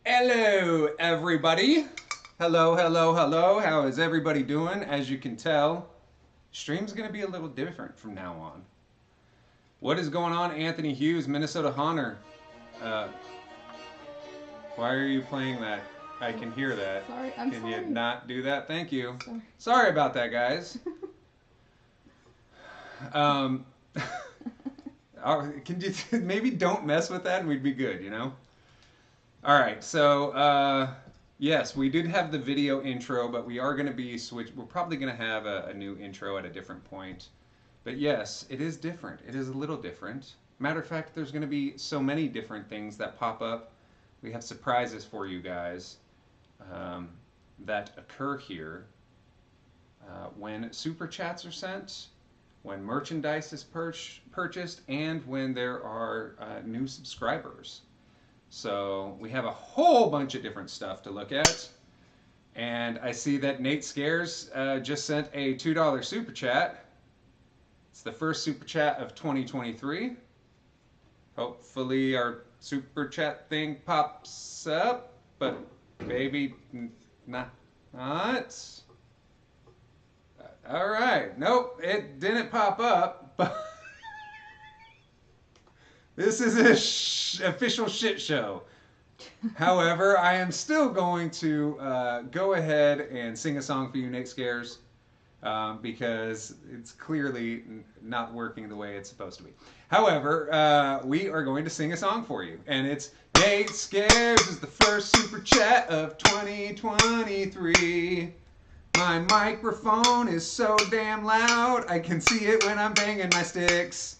Hello, everybody. Hello, hello, hello. How is everybody doing? As you can tell, stream's going to be a little different from now on. What is going on, Anthony Hughes, Minnesota Hunter? Uh, why are you playing that? I can hear that. Sorry, I'm Can sorry. you not do that? Thank you. Sorry. Sorry about that, guys. um, can you maybe don't mess with that and we'd be good, you know? All right, so yes, we did have the video intro, but we are going to be switch. We're probably going to have a new intro at a different point. But yes, it is different. It is a little different. Matter of fact, there's going to be so many different things that pop up. We have surprises for you guys um, that occur here when super chats are sent, when merchandise is purchased, and when there are new subscribers. So we have a whole bunch of different stuff to look at. And I see that Nate Scares just sent a $2 super chat. It's the first super chat of 2023. Hopefully our super chat thing pops up, but maybe not. All right. Nope, it didn't pop up. But this is a official shit show. However, I am still going to go ahead and sing a song for you, Nate Scares, because it's clearly not working the way it's supposed to be. However, we are going to sing a song for you, and it's Nate Scares is the first super chat of 2023. My microphone is so damn loud, I can see it when I'm banging my sticks.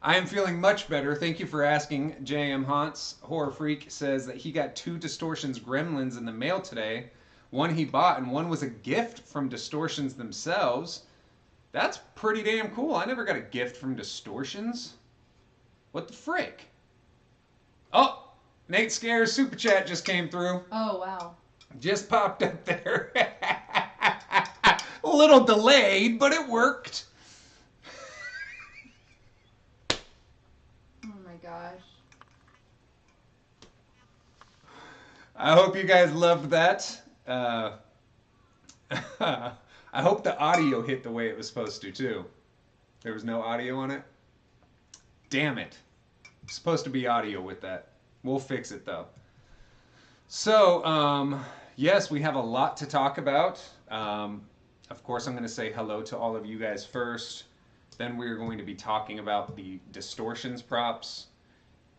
I am feeling much better. Thank you for asking. J.M. Haunts, Horror Freak, says that he got 2 Distortions Gremlins in the mail today. One he bought and one was a gift from Distortions themselves. That's pretty damn cool. I never got a gift from Distortions. What the frick? Oh, Nate Scare's super chat just came through. Oh, wow. Just popped up there. A little delayed, but it worked. Oh my gosh. I hope you guys loved that. I hope the audio hit the way it was supposed to, too. There was no audio on it? Damn it. It's supposed to be audio with that. We'll fix it, though. So, yes, we have a lot to talk about. Of course, I'm going to say hello to all of you guys first. Then we're going to be talking about the Distortions props.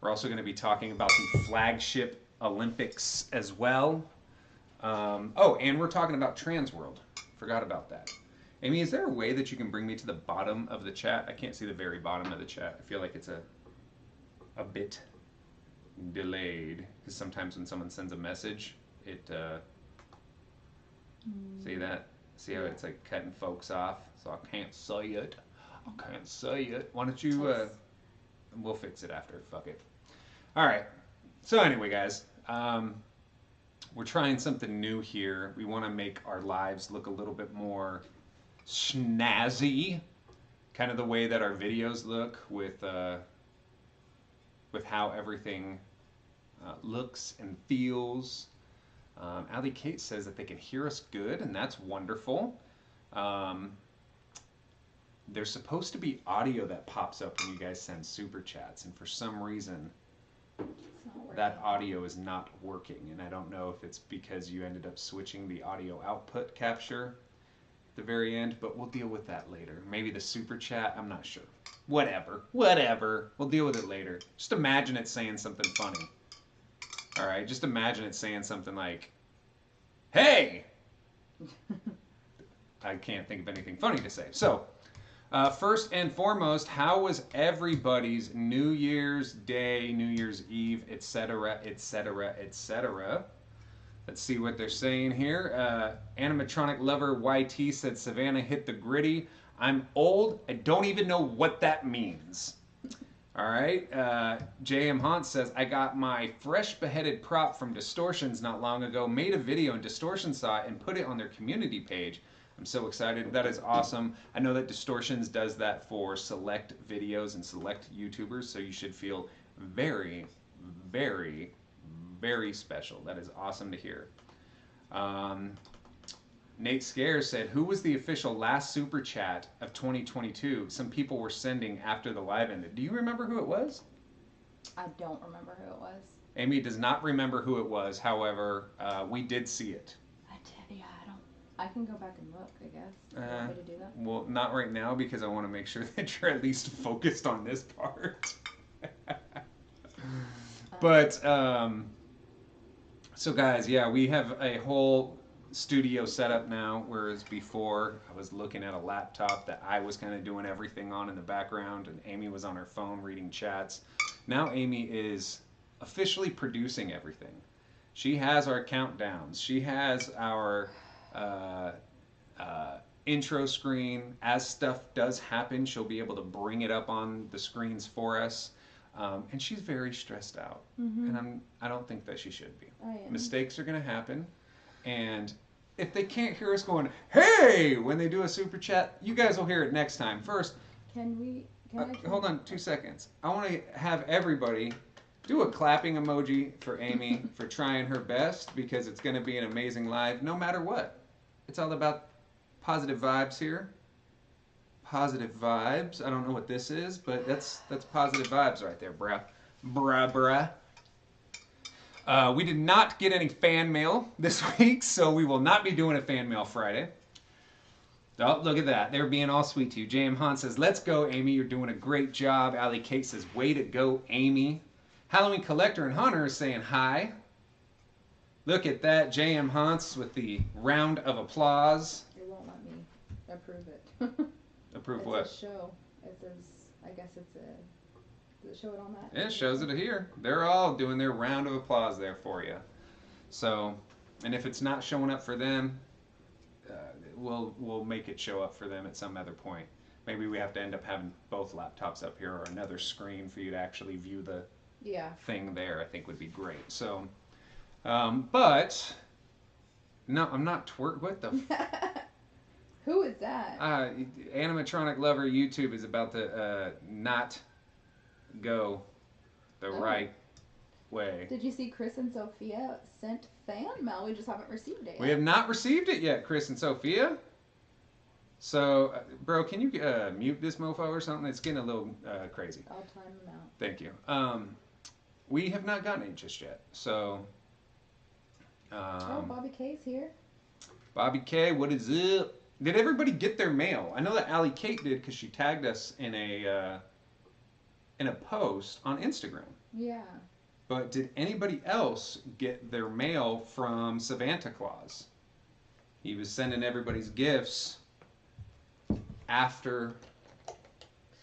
We're also going to be talking about the Flagship Olympics as well. Oh, and we're talking about Transworld. Forgot about that. Amy, is there a way that you can bring me to the bottom of the chat? I can't see the very bottom of the chat. I feel like it's a bit delayed because sometimes when someone sends a message, it see that? See how it's like cutting folks off? So I can't say it. I can't say it. Why don't you? We'll fix it after. Fuck it. All right. So anyway, guys, we're trying something new here. We want to make our lives look a little bit more snazzy, kind of the way that our videos look with how everything looks and feels. Ali Kate says that they can hear us good, and that's wonderful. There's supposed to be audio that pops up when you guys send super chats, and for some reason that audio is not working, and I don't know if it's because you ended up switching the audio output capture at the very end, but we'll deal with that later. Maybe the super chat, I'm not sure. Whatever. We'll deal with it later. Just imagine it saying something funny. All right, just imagine it saying something like, "Hey!" I can't think of anything funny to say. So, first and foremost, how was everybody's New Year's Day, New Year's Eve, etc., etc., etc.? Let's see what they're saying here. Animatronic Lover YT said, Savannah hit the gritty. I'm old. I don't even know what that means. All right. J.M. Hunt says, I got my fresh beheaded prop from Distortions not long ago, made a video, and Distortions saw it and put it on their community page. I'm so excited. That is awesome. I know that Distortions does that for select videos and select YouTubers, so you should feel very, very, very special. That is awesome to hear. Nate Scare said, who was the official last super chat of 2022? Some people were sending after the live ended. Do you remember who it was? I don't remember who it was. Amy does not remember who it was. However, we did see it. I did, yeah, I can go back and look, I guess. Do you want me to do that? Well, not right now because I want to make sure that you're at least focused on this part. But, so guys, yeah, we have a whole studio setup now, whereas before I was looking at a laptop that I was kind of doing everything on in the background, and Amy was on her phone reading chats. Now Amy is officially producing everything. She has our countdowns. She has our intro screen. As stuff does happen, she'll be able to bring it up on the screens for us. And she's very stressed out, and I don't think that she should be. Mistakes are going to happen, and if they can't hear us going, hey, when they do a super chat, you guys will hear it next time. First, hold on 2 seconds. I want to have everybody do a clapping emoji for Amy for trying her best, because it's going to be an amazing live no matter what. It's all about positive vibes here. Positive vibes. I don't know what this is, but that's positive vibes right there, bruh. Bruh. We did not get any fan mail this week, so we will not be doing a fan mail Friday. Oh, look at that. They're being all sweet to you. J.M. Hahn says, let's go, Amy. You're doing a great job. Ali Kate says, way to go, Amy. Halloween Collector and Hunter is saying hi. Look at that. J.M. Hans with the round of applause. It won't let me approve it. Approve what? It says show. It says, I guess it's a... Does it show it on that? It shows it here. They're all doing their round of applause there for you. So, and if it's not showing up for them, we'll make it show up for them at some other point. Maybe we have to end up having both laptops up here or another screen for you to actually view Yeah. thing there, I think would be great. So, but no, I'm not twerk. What the? Who is that? Animatronic lover YouTube is about to not go the Oh. right way. Did you see Chris and Sophia sent fan mail? We just haven't received it yet. We have not received it yet, Chris and Sophia. So, bro, can you mute this mofo or something? It's getting a little crazy. I'll time them out. Thank you. We have not gotten it just yet. So, Oh, Bobby K's here. Bobby K, what is up? Did everybody get their mail? I know that Allie Kate did because she tagged us in a post on Instagram. Yeah. But did anybody else get their mail from Santa Claus? He was sending everybody's gifts after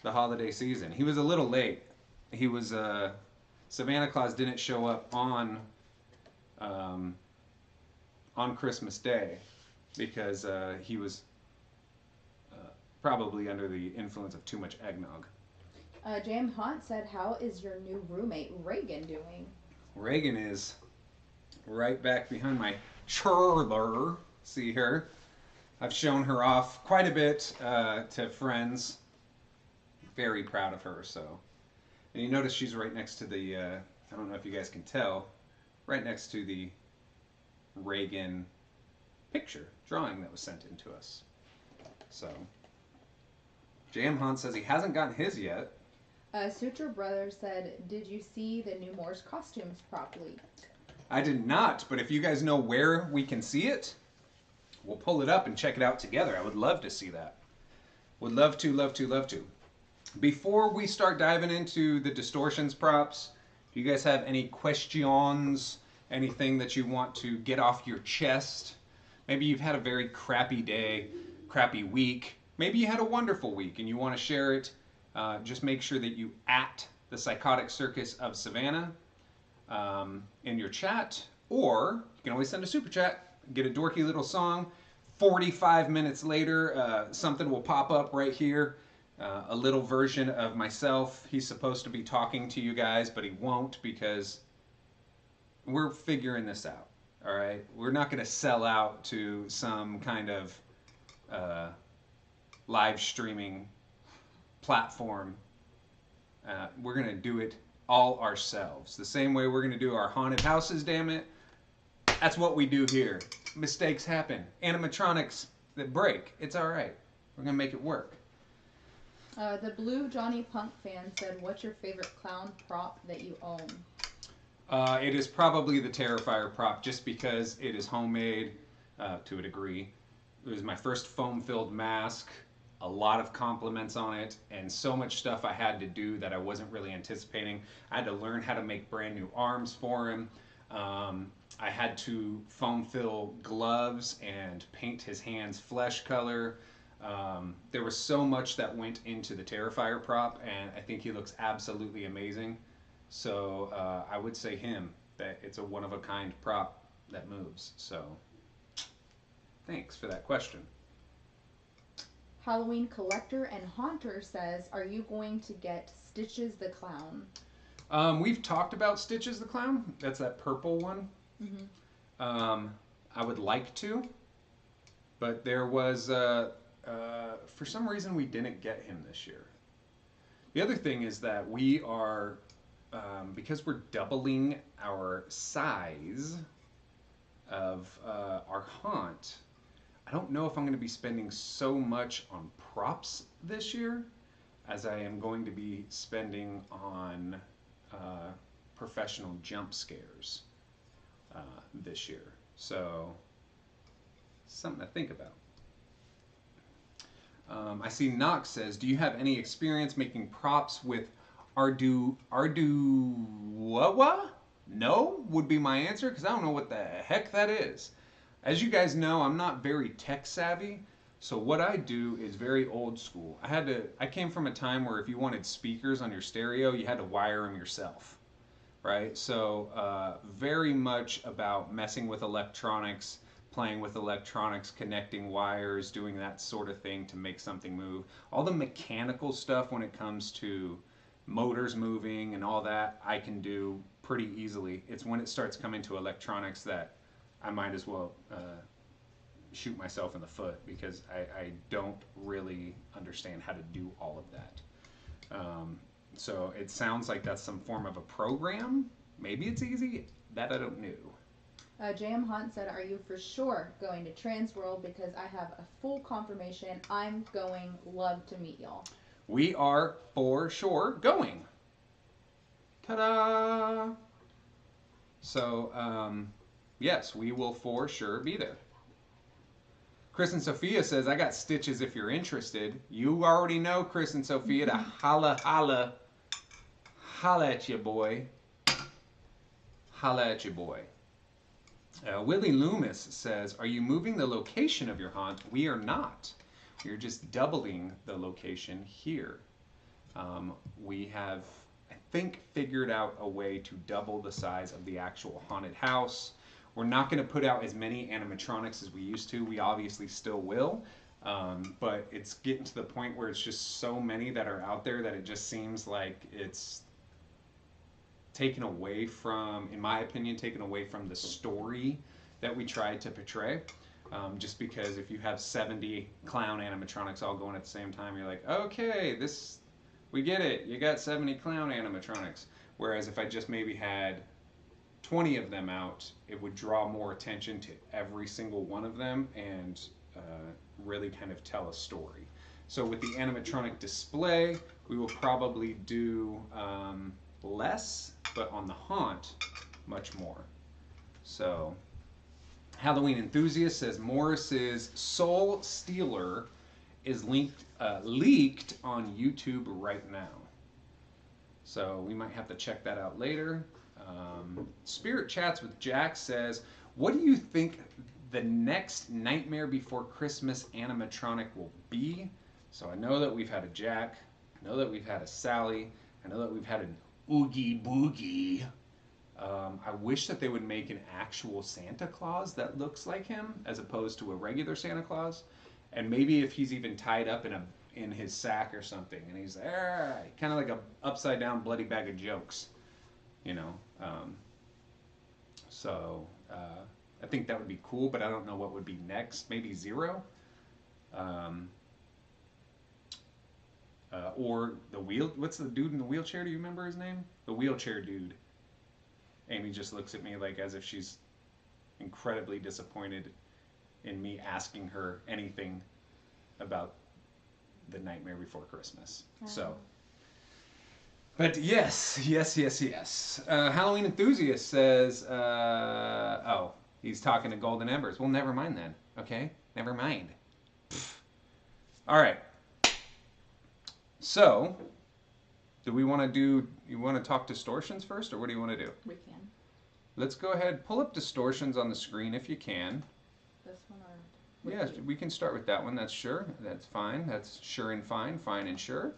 the holiday season. He was a little late. He was Santa Claus didn't show up on Christmas Day because he was probably under the influence of too much eggnog. Jam Hunt said, "How is your new roommate Reagan doing?" Reagan is right back behind my churler. See her? I've shown her off quite a bit to friends. Very proud of her. So, and you notice she's right next to the. I don't know if you guys can tell, right next to the Reagan picture drawing that was sent in to us. So, Jam Hunt says he hasn't gotten his yet. Suture Brothers said, "Did you see the new Morse costumes prop leaked?" I did not, but if you guys know where we can see it, we'll pull it up and check it out together. I would love to see that. Would love to, love to, love to. Before we start diving into the Distortions props, do you guys have any questions? Anything that you want to get off your chest? Maybe you've had a very crappy day, crappy week. Maybe you had a wonderful week and you want to share it. Just make sure that you @ the Psychotic Circus of Savannah in your chat, or you can always send a super chat, get a dorky little song. 45 minutes later, something will pop up right here, a little version of myself. He's supposed to be talking to you guys, but he won't because we're figuring this out, all right? We're not going to sell out to some kind of live streaming platform. We're going to do it all ourselves. The same way we're going to do our haunted houses, damn it. That's what we do here. Mistakes happen. Animatronics that break. It's all right. We're going to make it work. The Blue Johnny Punk fan said, "What's your favorite clown prop that you own?" It is probably the Terrifier prop just because it is homemade to a degree. It was my first foam-filled mask. A lot of compliments on it, and so much stuff I had to do that I wasn't really anticipating. I had to learn how to make brand new arms for him. I had to foam fill gloves and paint his hands flesh color. There was so much that went into the Terrifier prop, and I think he looks absolutely amazing. So I would say him, that it's a one-of-a-kind prop that moves. So thanks for that question. Halloween Collector and Haunter says, "Are you going to get Stitches the Clown?" We've talked about Stitches the Clown. That's that purple one. Mm-hmm. I would like to, but there was, for some reason, we didn't get him this year. The other thing is that we are, because we're doubling our size of our haunt, I don't know if I'm going to be spending so much on props this year as I am going to be spending on professional jump scares this year. So, something to think about. I see Knox says, "Do you have any experience making props with Arduwawa?" No, would be my answer, because I don't know what the heck that is. As you guys know, I'm not very tech savvy, so what I do is very old school. I came from a time where if you wanted speakers on your stereo, you had to wire them yourself, right? So very much about messing with electronics, playing with electronics, connecting wires, doing that sort of thing to make something move. All the mechanical stuff when it comes to motors moving and all that, I can do pretty easily. It's when it starts coming to electronics that I might as well shoot myself in the foot because I don't really understand how to do all of that. So it sounds like that's some form of a program. Maybe it's easy. That I don't know. Jam Hunt said, "Are you for sure going to Transworld? Because I have a full confirmation. I'm going. Love to meet y'all." We are for sure going. Ta-da! So, yes, we will for sure be there. Chris and Sophia says, "I got stitches if you're interested." You already know, Chris and Sophia, to holla at you, boy. Holla at you, boy. Willie Loomis says, "Are you moving the location of your haunt?" We are not. We're just doubling the location here. We have, I think, figured out a way to double the size of the actual haunted house. We're not going to put out as many animatronics as we used to. We obviously still will. But it's getting to the point where it's just so many that are out there that it just seems like it's taken away from, in my opinion, taken away from the story that we tried to portray. Just because if you have 70 clown animatronics all going at the same time, you're like, okay, we get it. You got 70 clown animatronics. Whereas if I just maybe had 20 of them out, it would draw more attention to every single one of them and really kind of tell a story. So with the animatronic display, we will probably do less, but on the haunt, much more. So, Halloween Enthusiast says Morris's Soul Stealer is leaked on YouTube right now. So we might have to check that out later. Spirit Chats with Jack says, "What do you think the next Nightmare Before Christmas animatronic will be?" So I know that we've had a Jack. I know that we've had a Sally. I know that we've had an Oogie Boogie. I wish that they would make an actual Santa Claus that looks like him as opposed to a regular Santa Claus. And maybe if he's even tied up in his sack or something and he's kind of like a upside down bloody bag of jokes, you know. So I think that would be cool, but I don't know what would be next. Maybe Zero. Or what's the dude in the wheelchair? Do you remember his name? The wheelchair dude. Amy just looks at me like as if she's incredibly disappointed in me asking her anything about the Nightmare Before Christmas. So, but yes. Halloween Enthusiast says, oh, he's talking to Golden Embers. Well, never mind then. Okay, never mind. Pfft. All right. So, you want to talk Distortions first, or what do you want to do? We can. Let's go ahead, pull up Distortions on the screen if you can. This one or? Yeah, we can start with that one, that's sure. That's fine. That's sure and fine, fine and sure.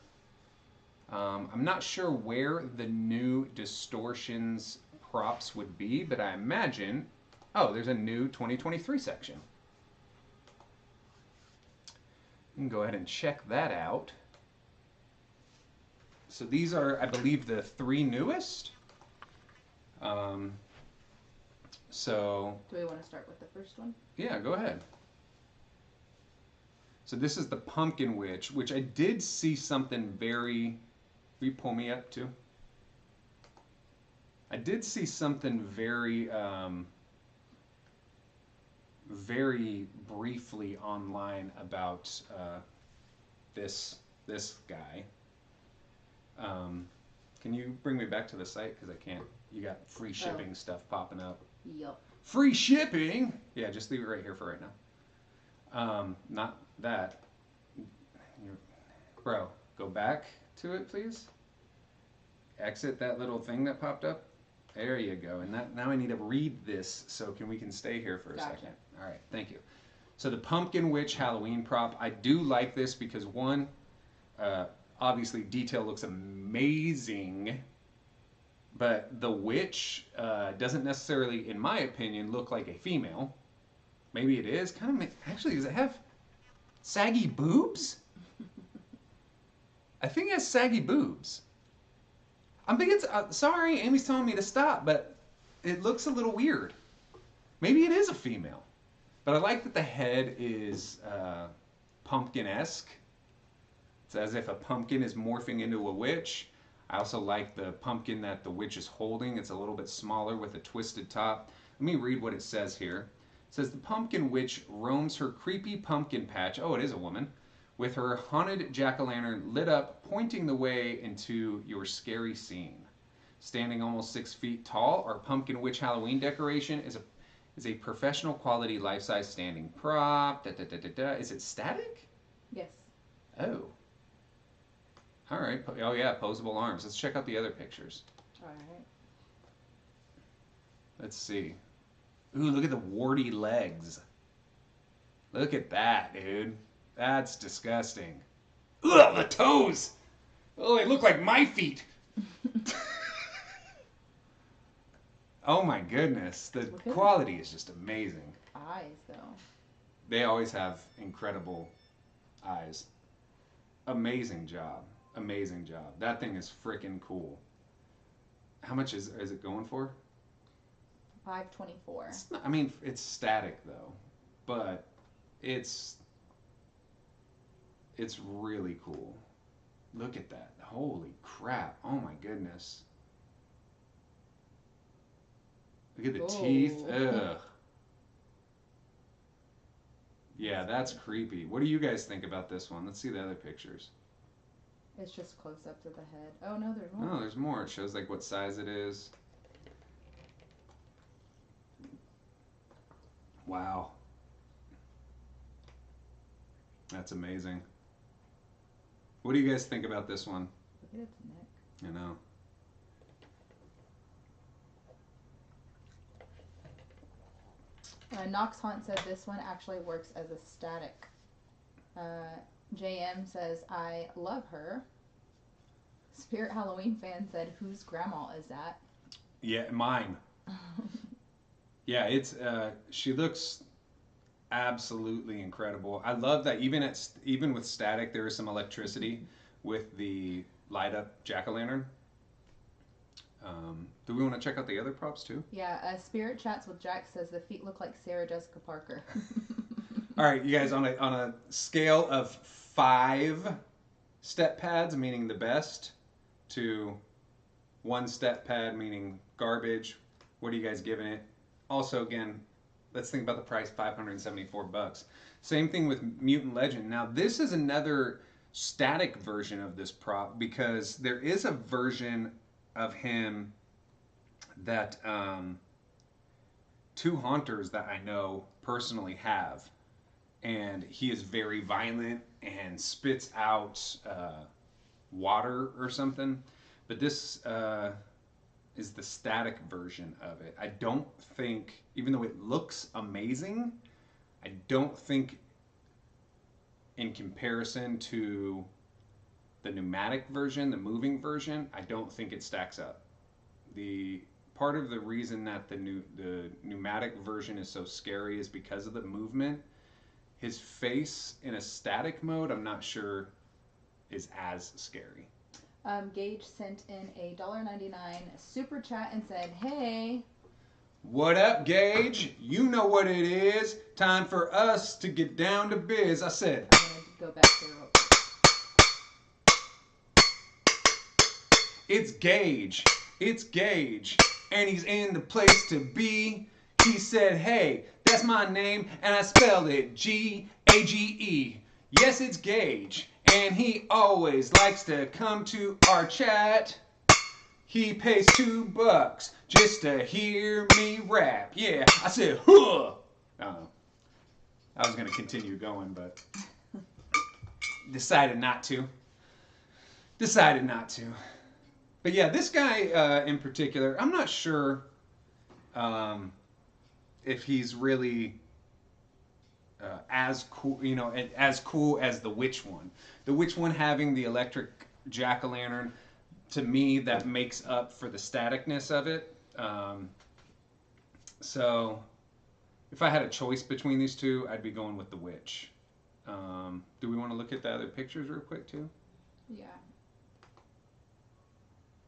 I'm not sure where the new Distortions props would be, but I imagine, oh, there's a new 2023 section. You can go ahead and check that out. So these are, I believe, the 3 newest. So. Do we want to start with the first one? Yeah, go ahead. So this is the Pumpkin Witch, which I did see something very. Will you pull me up too? I did see something very, very briefly online about this guy. Can you bring me back to the site? Because I can't. You got free shipping stuff popping up. Yup. Free shipping? Yeah, just leave it right here for right now. Not that. Bro, go back to it, please. Exit that little thing that popped up. There you go. And now I need to read this, so we can stay here for a second. All right, thank you. So the Pumpkin Witch Halloween prop. I do like this because one, obviously detail looks amazing, but the witch doesn't necessarily, in my opinion, look like a female. Maybe it is. Actually, does it have saggy boobs? I think it has saggy boobs. I'm thinking, sorry, Amy's telling me to stop, but it looks a little weird. Maybe it is a female. But I like that the head is pumpkin-esque. It's as if a pumpkin is morphing into a witch. I also like the pumpkin that the witch is holding. It's a little bit smaller with a twisted top. Let me read what it says here. It says, the pumpkin witch roams her creepy pumpkin patch. Oh, it is a woman. With her haunted jack-o'-lantern lit up, pointing the way into your scary scene. Standing almost 6 feet tall, our pumpkin witch Halloween decoration is a professional quality life-size standing prop. Da, da, da, da, da. Is it static? Yes. Oh. All right. Oh, yeah, posable arms. Let's check out the other pictures. All right. Let's see. Ooh, look at the warty legs. Look at that, dude. That's disgusting. Ugh, the toes! Oh, they look like my feet. Oh my goodness. The quality is just amazing. Eyes, though. They always have incredible eyes. Amazing job. Amazing job. That thing is freaking cool. How much is it going for? $524. I mean, it's static though, but it's really cool. Look at that. Holy crap. Oh my goodness. Look at the teeth. Ugh. Yeah, that's creepy. What do you guys think about this one? Let's see the other pictures. It's just close up to the head. Oh, no, there's more. Oh, there's more. It shows like what size it is. Wow. That's amazing. What do you guys think about this one? Look at its neck. I know. Knox Hunt said this one actually works as a static. JM says, I love her. Spirit Halloween fan said, whose grandma is that? Yeah, mine. Yeah, it's she looks absolutely incredible. I love that even with static there is some electricity with the light up jack-o'-lantern. Do we want to check out the other props too? Yeah, Spirit Chats with Jack says the feet look like Sarah Jessica Parker. All right, you guys, on a scale of 5 step pads, meaning the best, to 1 step pad, meaning garbage, what are you guys giving it? Also, again, let's think about the price, $574. Same thing with Mutant Legend. Now, this is another static version of this prop because there is a version of him that 2 haunters that I know personally have, and he is very violent and spits out water or something, but this is the static version of it. I don't think, even though it looks amazing, I don't think in comparison to the pneumatic version, the moving version, I don't think it stacks up. The part of the reason that the pneumatic version is so scary is because of the movement. His face in a static mode, I'm not sure, is as scary. Gage sent in a $1.99 super chat and said, hey. What up, Gage? You know what it is. Time for us to get down to biz. I said. I'm going to go back there real quick. It's Gage. It's Gage. And he's in the place to be. He said, hey, that's my name, and I spelled it G-A-G-E. Yes, it's Gage. And he always likes to come to our chat. He pays $2 just to hear me rap. Yeah, I said, huh. I don't know. I was going to continue going, but decided not to. But yeah, this guy in particular, I'm not sure if he's really as cool, as cool as the witch one. The witch one having the electric jack-o'-lantern, to me, that makes up for the staticness of it. So if I had a choice between these two, I'd be going with the witch. Do we want to look at the other pictures real quick too? Yeah.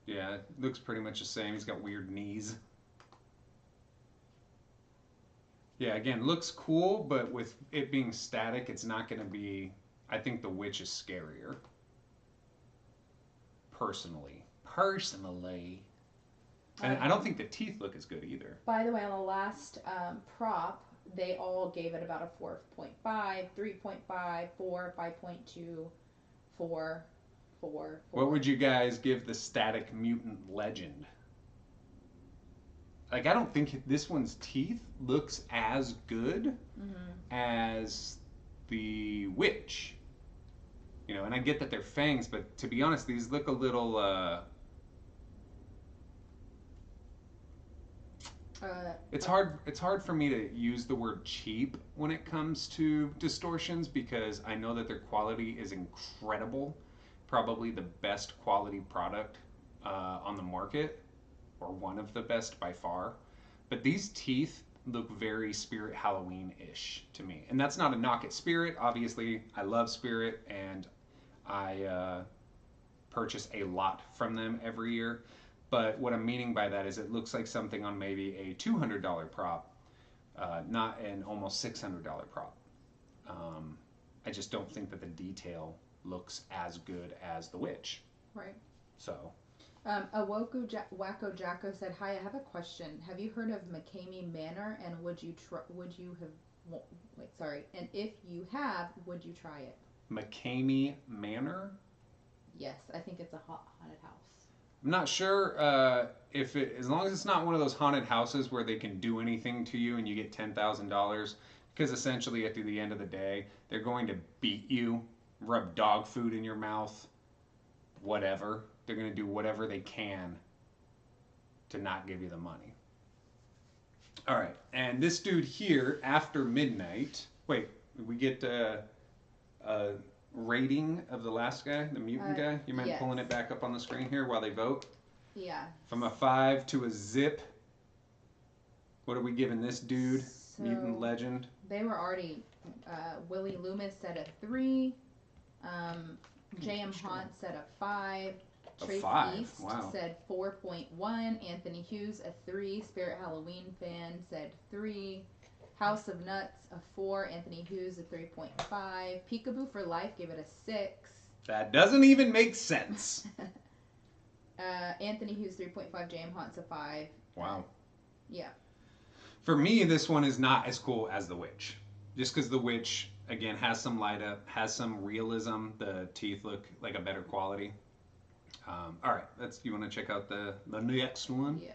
Yeah, it looks pretty much the same. He's got weird knees. Yeah, again, looks cool, but with it being static, it's not going to be. I think the witch is scarier. Personally. Personally. And I don't think the teeth look as good either. By the way, on the last prop, they all gave it about a 4.5, 3.5, 4, 5.2, 4, 4. What would you guys give the static mutant legend? Like, I don't think this one's teeth looks as good as the witch. You know, and I get that they're fangs, but to be honest, these look a little it's hard for me to use the word cheap when it comes to distortions because I know that their quality is incredible, probably the best quality product on the market, or one of the best by far. But these teeth look very Spirit Halloween-ish to me, and that's not a knock at Spirit. Obviously, I love Spirit, and I purchase a lot from them every year. But what I'm meaning by that is it looks like something on maybe a $200 prop, not an almost $600 prop. I just don't think that the detail looks as good as the witch. Right. So. Wacko Jacko said, "Hi, I have a question. Have you heard of McCamey Manor, and would you have? Wait, sorry. And if you have, would you try it?" McCamey Manor. Yes, I think it's a haunted house. I'm not sure if it, as long as it's not one of those haunted houses where they can do anything to you and you get $10,000, because essentially at the end of the day, they're going to beat you, rub dog food in your mouth, whatever. They're going to do whatever they can to not give you the money. All right, and this dude here, After Midnight. Wait, we get a rating of the last guy, the mutant guy? You mind pulling it back up on the screen here while they vote? Yeah. From a 5 to a zip. What are we giving this dude? So mutant legend. They were already. Willie Loomis said a 3. J.M. Hunt said a 5. Trace East said 4.1. Anthony Hughes a 3. Spirit Halloween fan said 3. House of Nuts a 4. Anthony Hughes a 3.5. Peekaboo for Life gave it a 6. That doesn't even make sense. Anthony Hughes 3.5. J.M. Hunt's a 5. Wow. Yeah. For me, this one is not as cool as The Witch. Just because The Witch, again, has some light up, has some realism. The teeth look like a better quality. All right, you want to check out the next one? Yes.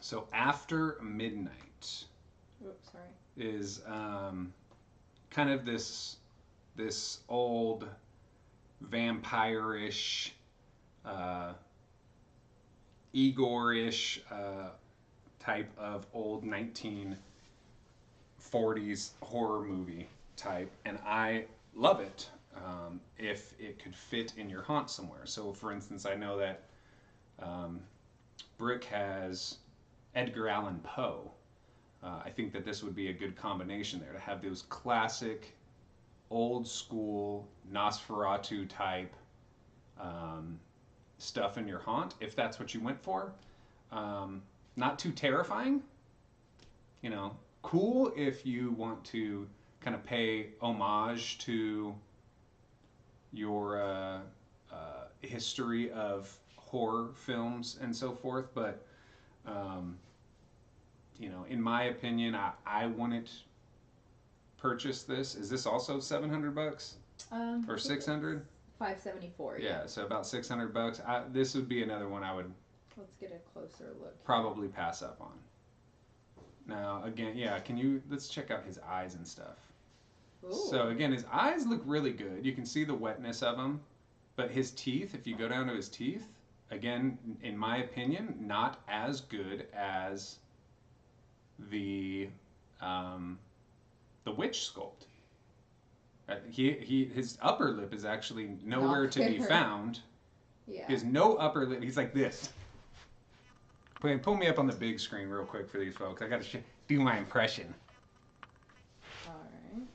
So After Midnight. Oops, sorry. Is kind of this old vampire-ish, Igor-ish type of old 1940s horror movie type, and I love it if it could fit in your haunt somewhere. So, for instance, I know that Brick has Edgar Allan Poe. I think that this would be a good combination there to have those classic, old school Nosferatu type stuff in your haunt, if that's what you went for. Not too terrifying. You know, cool if you want to kind of pay homage to your history of horror films and so forth, but you know, in my opinion, I wouldn't purchase this. Is this also $700 or 600? 574. Yeah, so about $600. This would be another one I would. Let's get a closer look. Probably pass up on. Now, again, yeah, let's check out his eyes and stuff. Ooh. So again, his eyes look really good. You can see the wetness of them, but his teeth, if you go down to his teeth, again, in my opinion, not as good as the witch sculpt. His upper lip is actually nowhere to be found. Yeah. He has no upper lip. He's like this. Pull me up on the big screen real quick for these folks. I got to do my impression. All right.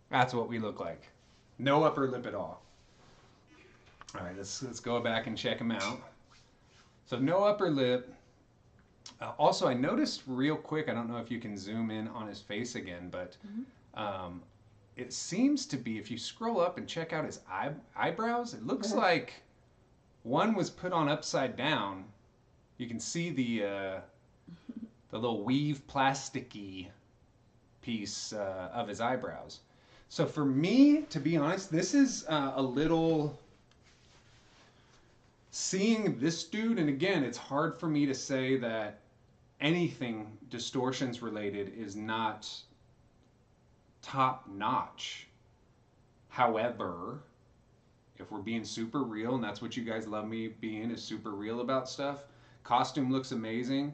That's what we look like. No upper lip at all. All right, let's go back and check him out. So no upper lip. Also, I noticed real quick, I don't know if you can zoom in on his face again, but it seems to be, if you scroll up and check out his eyebrows, it looks like one was put on upside down. You can see the little weave plasticky piece of his eyebrows. So for me, to be honest, this is a little... Seeing this dude, and again, it's hard for me to say that anything Distortions related is not top notch. However, if we're being super real, and that's what you guys love me being, is super real about stuff, costume looks amazing.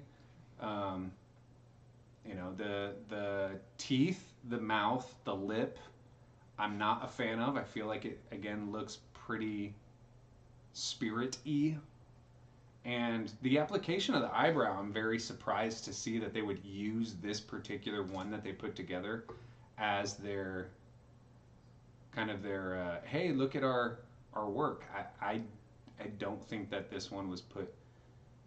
You know, the teeth, the mouth, the lip, I'm not a fan of. I feel like it, again, looks pretty spirit-y. And the application of the eyebrow, I'm very surprised to see that they would use this particular one that they put together as their kind of their hey, look at our work. I don't think that this one was put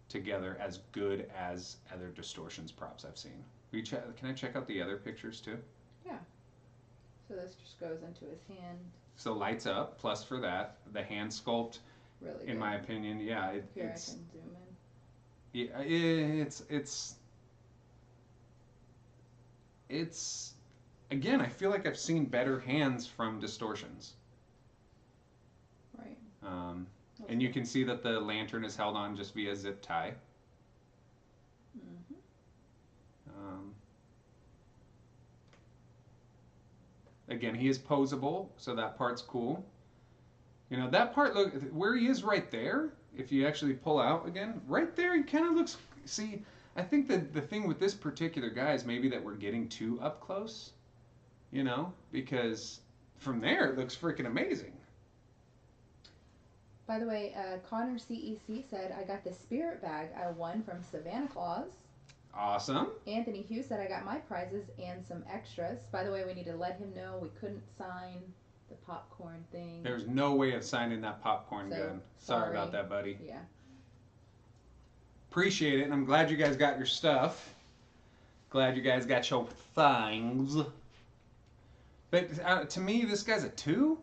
together as good as other Distortions props I've seen. Can I check out the other pictures too? Yeah. So this just goes into his hand. So lights up, plus for that. The hand sculpt, really in good. my opinion, yeah. Here, I can zoom in. Yeah, it's again, I feel like I've seen better hands from Distortions. Right. And you can see that the lantern is held on just via zip tie. Again, he is posable, so that part's cool. You know, that part, look, where he is right there, if you actually pull out again, right there, he kind of looks, see, I think that the thing with this particular guy is maybe that we're getting too up close, you know, because from there it looks freaking amazing. By the way, Connor CEC said, I got the spirit bag I won from Savannah Claus. Awesome. Anthony Hughes said, I got my prizes and some extras. By the way, we need to let him know we couldn't sign the popcorn thing. There's no way of signing that popcorn gun. Sorry about that, buddy. Yeah. Appreciate it, and I'm glad you guys got your stuff. Glad you guys got your things. But to me, this guy's a 2.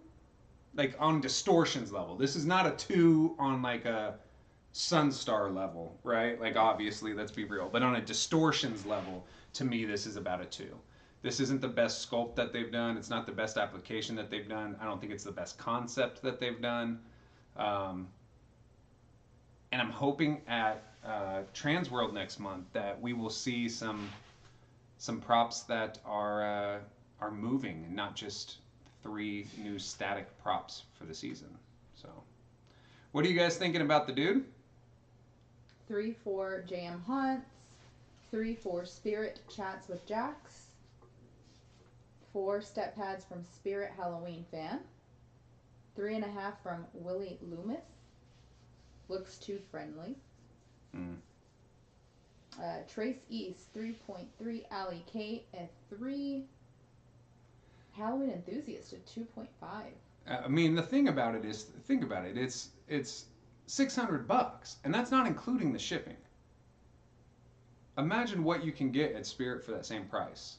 Like, on Distortions level. This is not a 2 on, like, a Sunstar level, right? Like, obviously, let's be real. But on a Distortions level, to me, this is about a 2. This isn't the best sculpt that they've done. It's not the best application that they've done. I don't think it's the best concept that they've done. And I'm hoping at Transworld next month that we will see some props that are moving and not just 3 new static props for the season. So, what are you guys thinking about the dude? 3 for JM Haunts, 3 for Spirit Chats with Jax, 4 step pads from Spirit Halloween Fan, 3.5 from Willie Loomis. Looks too friendly. Trace East 3.3, Allie Kate at 3. Halloween Enthusiast at 2.5. I mean, the thing about it is, think about it. It's $600, and that's not including the shipping. Imagine what you can get at Spirit for that same price.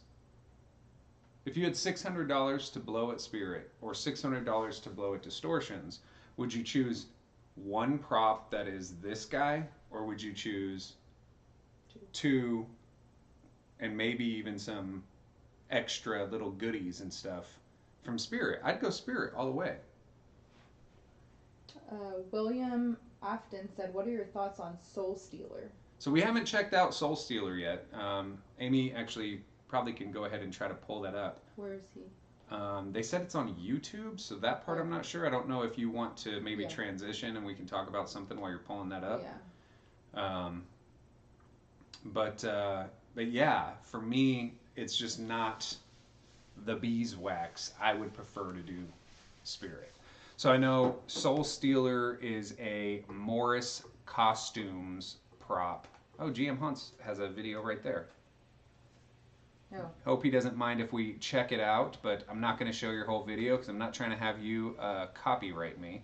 If you had $600 to blow at Spirit or $600 to blow at Distortions, would you choose one prop that is this guy, or would you choose 2 and maybe even some extra little goodies and stuff from Spirit? I'd go Spirit all the way. William Afton said, what are your thoughts on Soul Stealer? So we haven't checked out Soul Stealer yet. Amy actually probably can go ahead and try to pull that up. Where is he? They said it's on YouTube, so that part I'm not sure. I don't know if you want to maybe transition and we can talk about something while you're pulling that up. Yeah. But yeah, for me, it's just not the beeswax. I would prefer to do Spirit. So I know Soul Stealer is a Morris Costumes prop. Oh, GM Hunts has a video right there. Oh. Hope he doesn't mind if we check it out, but I'm not going to show your whole video because I'm not trying to have you copyright me.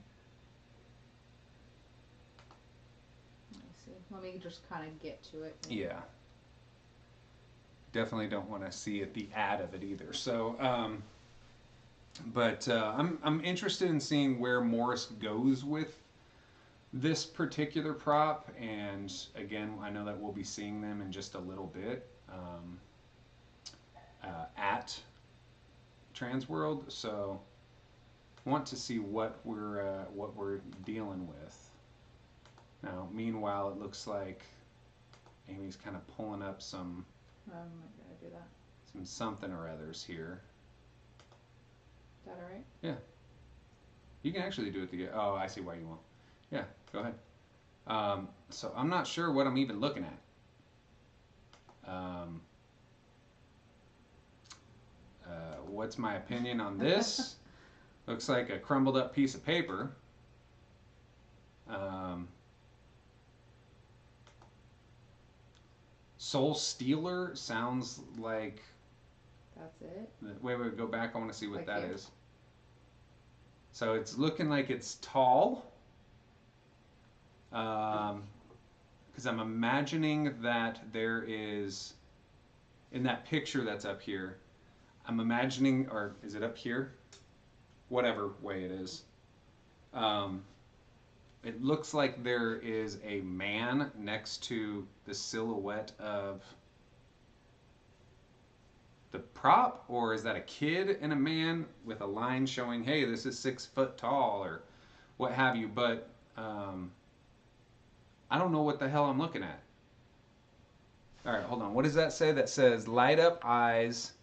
Let me see. Let me just kind of get to it. Yeah. Definitely don't want to see the ad of it either. So, but I'm interested in seeing where Morris goes with this particular prop, and again, I know that we'll be seeing them in just a little bit at Transworld. So, want to see what we're dealing with. Now, meanwhile, it looks like Amy's kind of pulling up some. I'm not gonna do that. Some something or others here. Is that alright? Yeah. You can actually do it together. Oh, I see why you won't. Yeah, go ahead. So I'm not sure what I'm even looking at. What's my opinion on this? Looks like a crumbled up piece of paper. Soul Stealer sounds like. That's it. Wait, go back. I want to see what Like that here? is. So it's looking like it's tall. Because I'm imagining that there is, in that picture that's up here, I'm imagining, or is it up here? Whatever way it is. It looks like there is a man next to the silhouette of the prop, or is that a kid and a man with a line showing, hey, this is 6 foot tall, or what have you, but I don't know what the hell I'm looking at. All right, hold on. What does that say? That says light up eyes,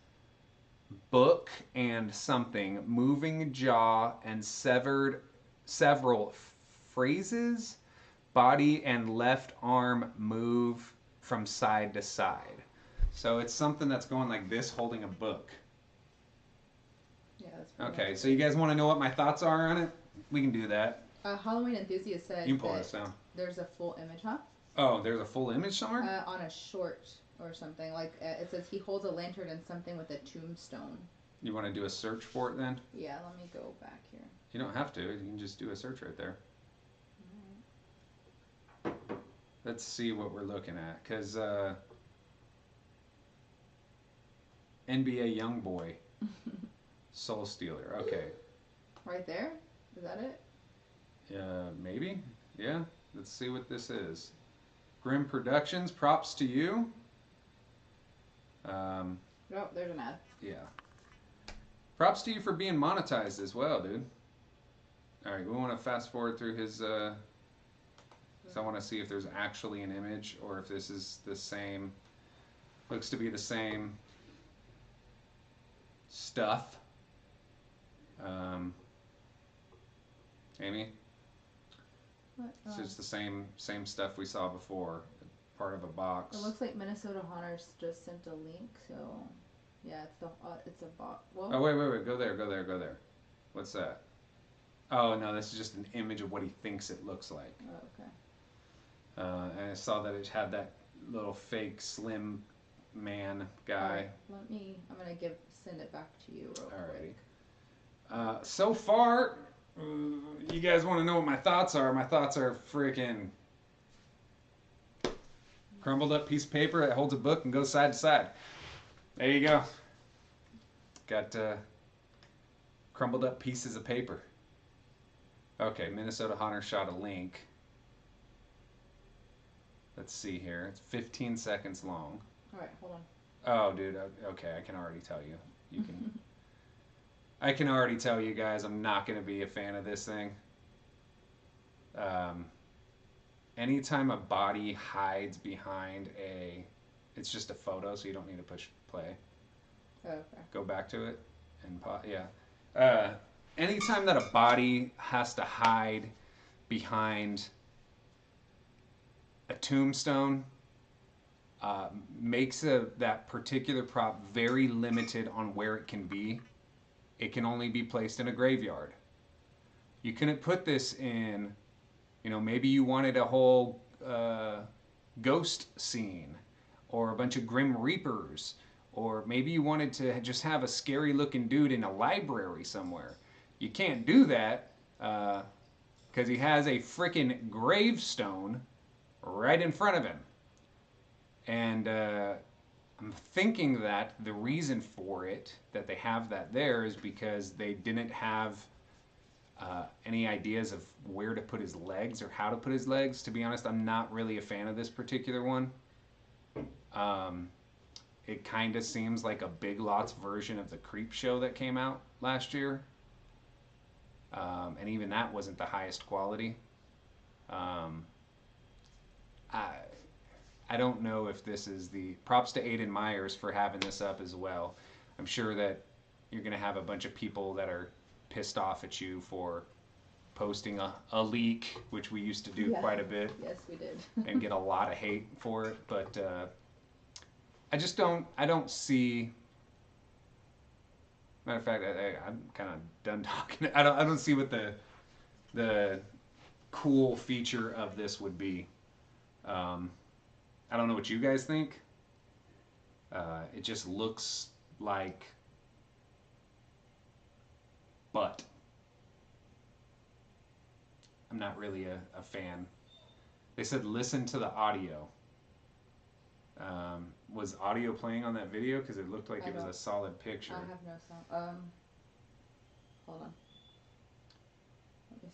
book and something, moving jaw and several phrases, body and left arm move from side to side. So it's something that's going like this, holding a book. Yeah, that's pretty Okay, much so you guys want to know what my thoughts are on it? We can do that. Halloween Enthusiast said You can pull this down. there's a full image, huh? Oh, there's a full image somewhere? On a short or something. Like, it says he holds a lantern and something with a tombstone. You want to do a search for it then? Yeah, let me go back here. You don't have to. You can just do a search right there. Let's see what we're looking at. Because NBA Youngboy. Soul Stealer. Okay. Right there? Is that it? Maybe. Yeah. Let's see what this is. Grim Productions. Props to you. Oh, there's an ad. Yeah. Props to you for being monetized as well, dude. Alright, we want to fast forward through his, so I want to see if there's actually an image, or if this is the same, looks to be the same stuff. Amy? What? It's just the same stuff we saw before, part of a box. It looks like Minnesota Hunters just sent a link, so yeah, it's a box. Well, Oh, wait, go there. What's that? Oh, no, this is just an image of what he thinks it looks like. oh, okay. And I saw that it had that little fake slim man guy. Right, I'm gonna send it back to you real quick. Alrighty. So far, you guys want to know what my thoughts are? My thoughts are freaking crumbled up piece of paper that holds a book and goes side to side. There you go. Got crumbled up pieces of paper. Okay, Minnesota Hunter shot a link. Let's see here. It's 15 seconds long. Alright, hold on. Oh, dude. Okay, I can already tell you. You can. I can already tell you guys I'm not going to be a fan of this thing. Anytime a body hides behind it's just a photo, so you don't need to push play. Oh, okay. Go back to it and yeah. Anytime that a body has to hide behind a tombstone, makes that particular prop very limited on where it can be. It can only be placed in a graveyard. You couldn't put this in, maybe you wanted a whole ghost scene, or a bunch of Grim Reapers, Or maybe you wanted to just have a scary looking dude in a library somewhere. You can't do that because he has a freaking gravestone right in front of him. And I'm thinking that the reason for it, that they have that there, is because they didn't have any ideas of where to put his legs or how to put his legs. To be honest, I'm not really a fan of this particular one. It kind of seems like a Big Lots version of the Creep Show that came out last year. And even that wasn't the highest quality. I don't know if this is the props to Aiden Myers for having this up as well. I'm sure that you're going to have a bunch of people that are pissed off at you for posting a leak, which we used to do quite a bit. Yes, we did. And get a lot of hate for it. But I don't see. Matter of fact, I'm kind of done talking. I don't see what the cool feature of this would be. I don't know what you guys think. It just looks like butt. I'm not really a fan. They said listen to the audio. Was audio playing on that video? Because it looked like it was a solid picture. I have no sound. Hold on. Let me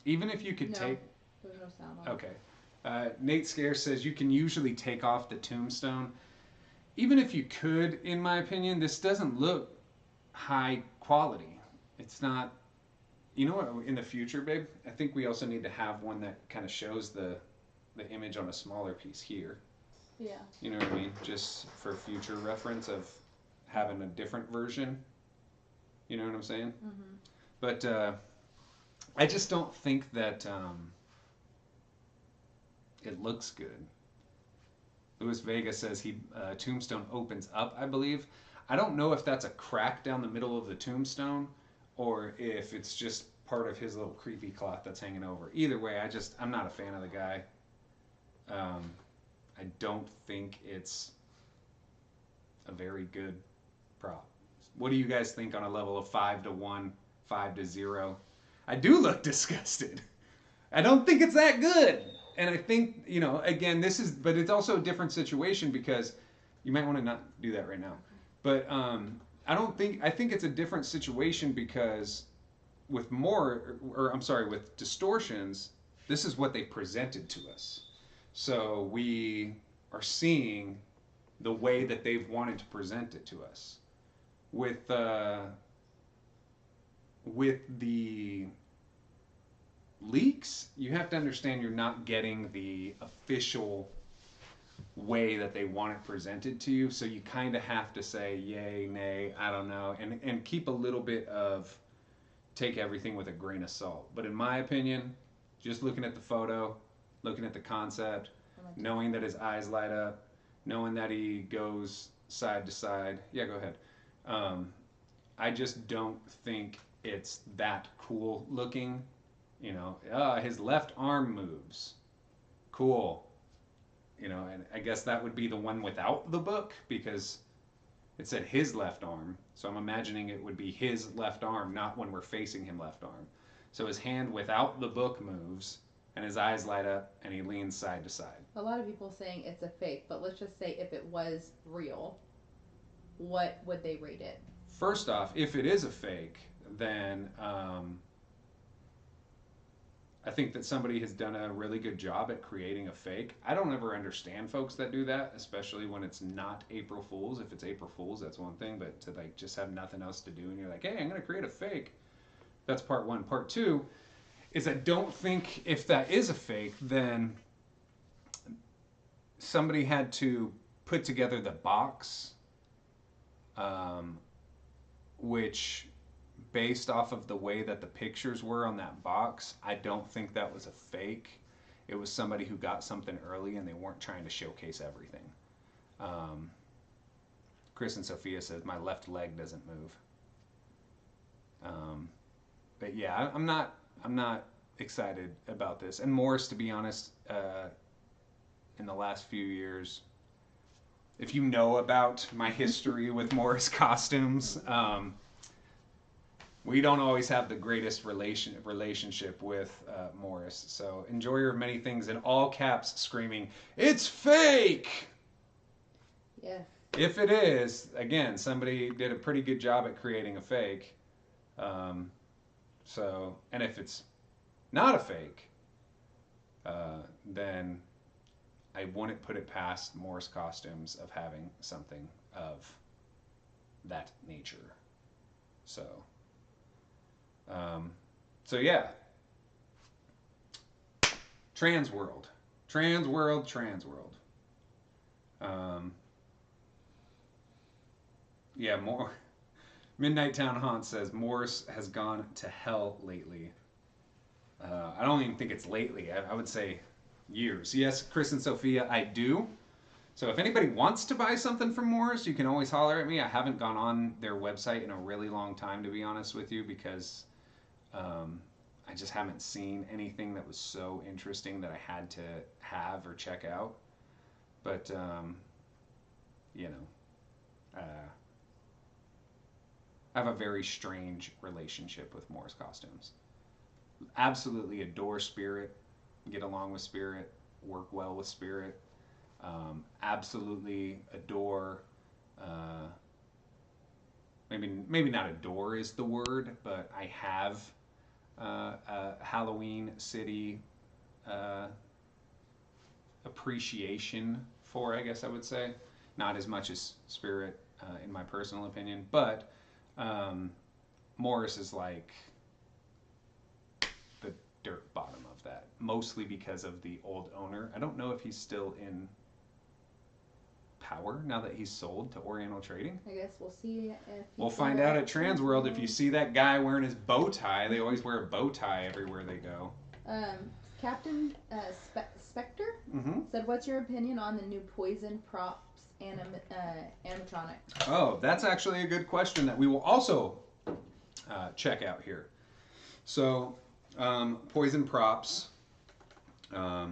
see. Even if you could take... There's no sound on Okay. Nate Scare says you can usually take off the tombstone. Even if you could, in my opinion, this doesn't look high quality. It's not... You know what, in the future, babe, I think we also need to have one that kind of shows the image on a smaller piece here. Yeah. You know what I mean? Just for future reference of having a different version. You know what I'm saying? Mm-hmm. But I just don't think that it looks good. Luis Vega says tombstone opens up, I believe. I don't know if that's a crack down the middle of the tombstone or if it's just part of his little creepy cloth that's hanging over. Either way, I'm not a fan of the guy. I don't think it's a very good prop. What do you guys think on a level of 5 to 1, 5 to 0? I do look disgusted. I don't think it's that good. And I think, again, but it's also a different situation because you might want to not do that right now. But I think it's a different situation because with with Distortions, this is what they presented to us. So we are seeing the way that they've wanted to present it to us. With the leaks, you have to understand you're not getting the official way that they want it presented to you. So you kind of have to say yay, nay, I don't know, and keep a little bit of take everything with a grain of salt. But in my opinion, just looking at the photo, looking at the concept, knowing that his eyes light up, knowing that he goes side to side. Yeah, go ahead. I just don't think it's that cool looking. His left arm moves. Cool. And I guess that would be the one without the book because it said his left arm. So I'm imagining it would be his left arm, not when we're facing him left arm. So his hand without the book moves and his eyes light up and he leans side to side. A lot of people saying it's a fake, but let's just say if it was real, what would they rate it? First off, if it is a fake, then I think that somebody has done a really good job at creating a fake. I don't ever understand folks that do that, especially when it's not April Fool's. If it's April Fool's, that's one thing, but to just have nothing else to do and you're like, hey, I'm going to create a fake. That's part one. Part two is I don't think if that is a fake, then somebody had to put together the box, which based off of the way that the pictures were on that box, I don't think that was a fake. It was somebody who got something early and they weren't trying to showcase everything. Chris and Sophia says my left leg doesn't move. But yeah, I'm not excited about this. And Morris, to be honest, in the last few years. If you know about my history with Morris costumes, we don't always have the greatest relationship with Morris. So enjoyer of many things in all caps screaming, "It's fake!" Yeah. If it is, again, somebody did a pretty good job at creating a fake. And if it's not a fake, then I wouldn't put it past Morris Costumes of having something of that nature. So yeah. Transworld. Yeah, more. Midnight Town Haunt says Morris has gone to hell lately. I don't even think it's lately. I would say years. Yes, Chris and Sophia, I do. So if anybody wants to buy something from Morris, you can always holler at me. I haven't gone on their website in a really long time, to be honest with you, because I just haven't seen anything that was so interesting that I had to have or check out. But, I have a very strange relationship with Morris Costumes. Absolutely adore Spirit, get along with Spirit, work well with Spirit. Absolutely adore, maybe not adore is the word, but I have a Halloween City appreciation for, I guess I would say. Not as much as Spirit, in my personal opinion, but Morris is like the dirt bottom of that, mostly because of the old owner. I don't know if he's still in power now that he's sold to Oriental Trading. I guess we'll see if we'll find out at Transworld. If you see that guy wearing his bow tie, they always wear a bow tie everywhere they go. Captain Spectre said, "What's your opinion on the new Poison props animatronic?" Oh, that's actually a good question that we will also check out here. So, Poison props. I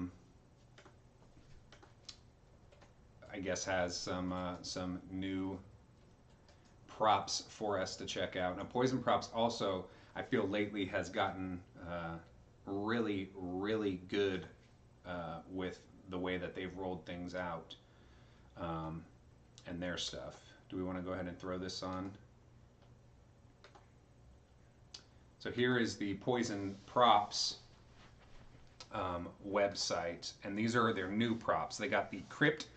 guess has some new props for us to check out. Now, Poison Props also, I feel lately has gotten really, really good with the way that they've rolled things out and their stuff. Do we want to go ahead and throw this on? So here is the Poison Props website, and these are their new props. They got the Crypt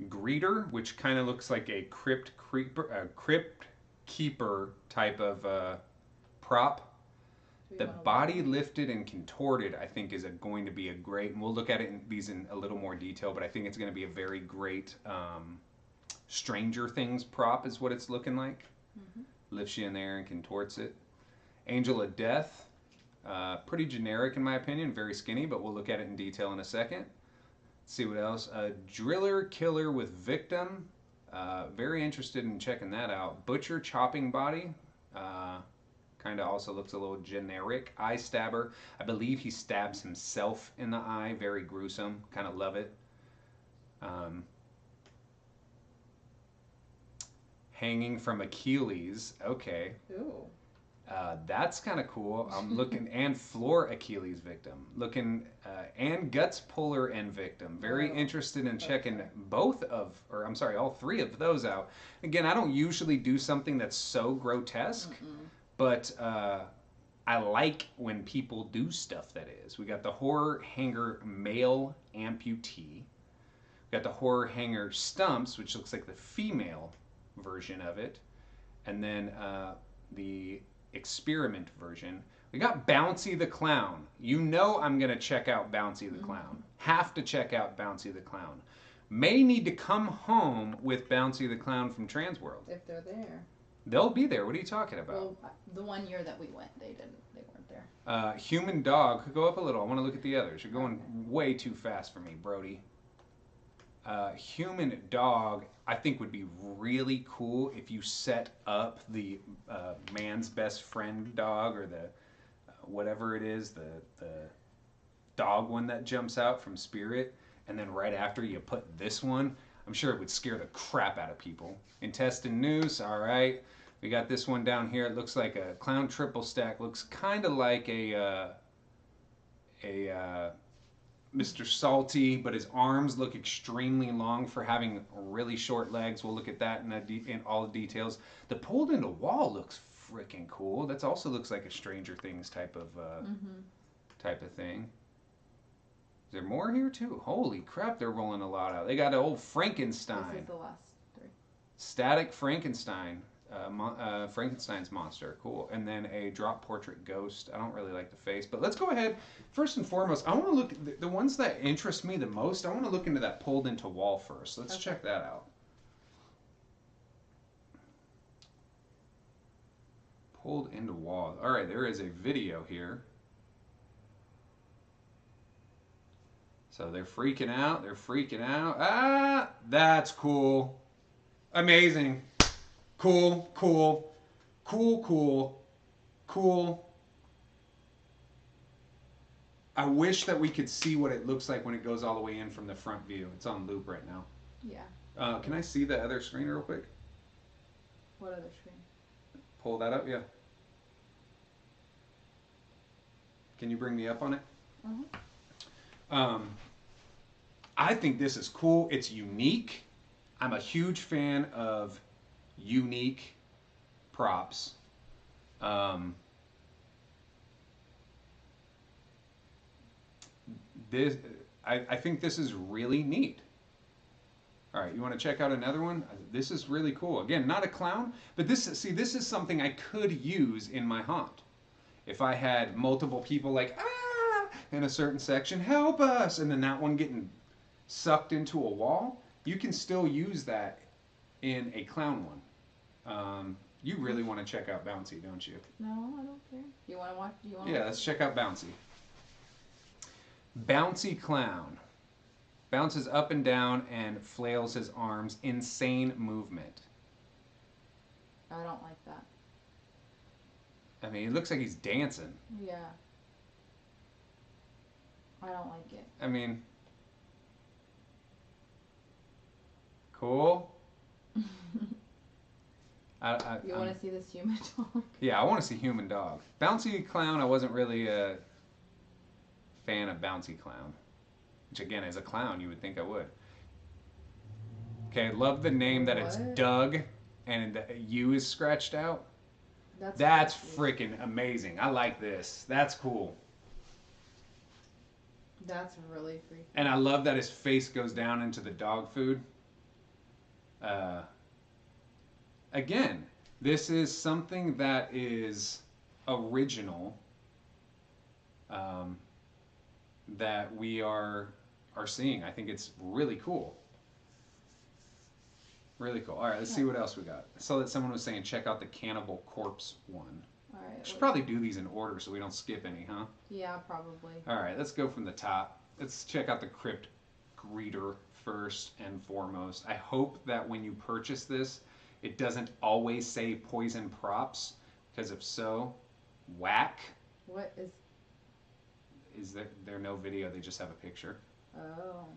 Greeter, which kind of looks like a crypt keeper type of prop. The body lifted and contorted, I think, is going to be a great, and we'll look at these in a little more detail, but I think it's going to be a very great Stranger Things prop is what it's looking like. Lifts you in there and contorts it. Angel of Death, pretty generic in my opinion, very skinny, but we'll look at it in detail in a second. Let's see what else. Driller Killer with Victim. Very interested in checking that out. Butcher Chopping Body. Kind of also looks a little generic. Eye Stabber. I believe he stabs himself in the eye. Very gruesome. Kind of love it. Hanging from Achilles. Okay. Ooh. That's kind of cool. I'm looking, and Floor Achilles Victim. Looking, and Guts Puller and Victim. Very interested in checking all three of those out. Again, I don't usually do something that's so grotesque, but I like when people do stuff that is. We got the Horror Hanger Male Amputee. We got the Horror Hanger Stumps, which looks like the female version of it. And then the Experiment version. We got Bouncy the Clown. You know I'm going to check out Bouncy the Clown. Have to check out Bouncy the Clown. May need to come home with Bouncy the Clown from Transworld. If they're there. They'll be there. What are you talking about? Well, the one year that we went, they weren't there. Human Dog. Go up a little. I want to look at the others. You're going way too fast for me, Brody. Human Dog, I think, would be really cool if you set up the man's best friend dog, or the whatever it is, the dog one that jumps out from Spirit. and then right after you put this one, I'm sure it would scare the crap out of people. Intestine Noose, all right. We got this one down here. It looks like a clown triple stack. Looks kind of like a Mr. Salty, but his arms look extremely long for having really short legs. We'll look at that in all the details. The pulled into wall looks freaking cool. That also looks like a Stranger Things type of thing. Is there more here too? Holy crap, they're rolling a lot out. They got an old Frankenstein. This is the last 3. Static Frankenstein. Frankenstein's monster. Cool. And then a drop portrait ghost. I don't really like the face, but let's go ahead. First and foremost, I want to look at the ones that interest me the most. I want to look into that pulled into wall first. Let's check that out. Pulled into wall. All right, there is a video here. So they're freaking out. They're freaking out. Ah, that's cool. Amazing. Cool, cool, cool, cool, cool. I wish that we could see what it looks like when it goes all the way in from the front view. It's on loop right now. Yeah. Can I see the other screen real quick? What other screen? Pull that up, yeah. Can you bring me up on it? Uh-huh. I think this is cool. It's unique. I'm a huge fan of unique props. I think this is really neat. All right, you want to check out another one? This is really cool. Again, not a clown, but this is something I could use in my haunt. If I had multiple people like, ah, in a certain section, help us, and then that one getting sucked into a wall, you can still use that in a clown one. You really want to check out Bouncy, don't you? No, I don't care. You want to watch? Yeah, let's check out Bouncy. Bouncy Clown. Bounces up and down and flails his arms. Insane movement. I don't like that. I mean, it looks like he's dancing. Yeah. I don't like it. I mean, cool. You want to see this human dog? Yeah, I want to see human dog. Bouncy Clown, I wasn't really a fan of Bouncy Clown. Which, again, as a clown, you would think I would. Okay, love the name that it's Doug and the U is scratched out. That's freaking amazing. I like this. That's cool. That's really freaky. And I love that his face goes down into the dog food. Again, this is something that is original, that we are seeing. I think it's really cool. Really cool. All right, let's see what else we got. I saw that someone was saying check out the Cannibal Corpse one. All right. I should probably do these in order so we don't skip any, huh? Yeah, probably. All right, let's go from the top. Let's check out the Crypt Greeter first and foremost. I hope that when you purchase this, it doesn't always say poison props, because if so, whack. What is... Is there no video, they just have a picture. Oh.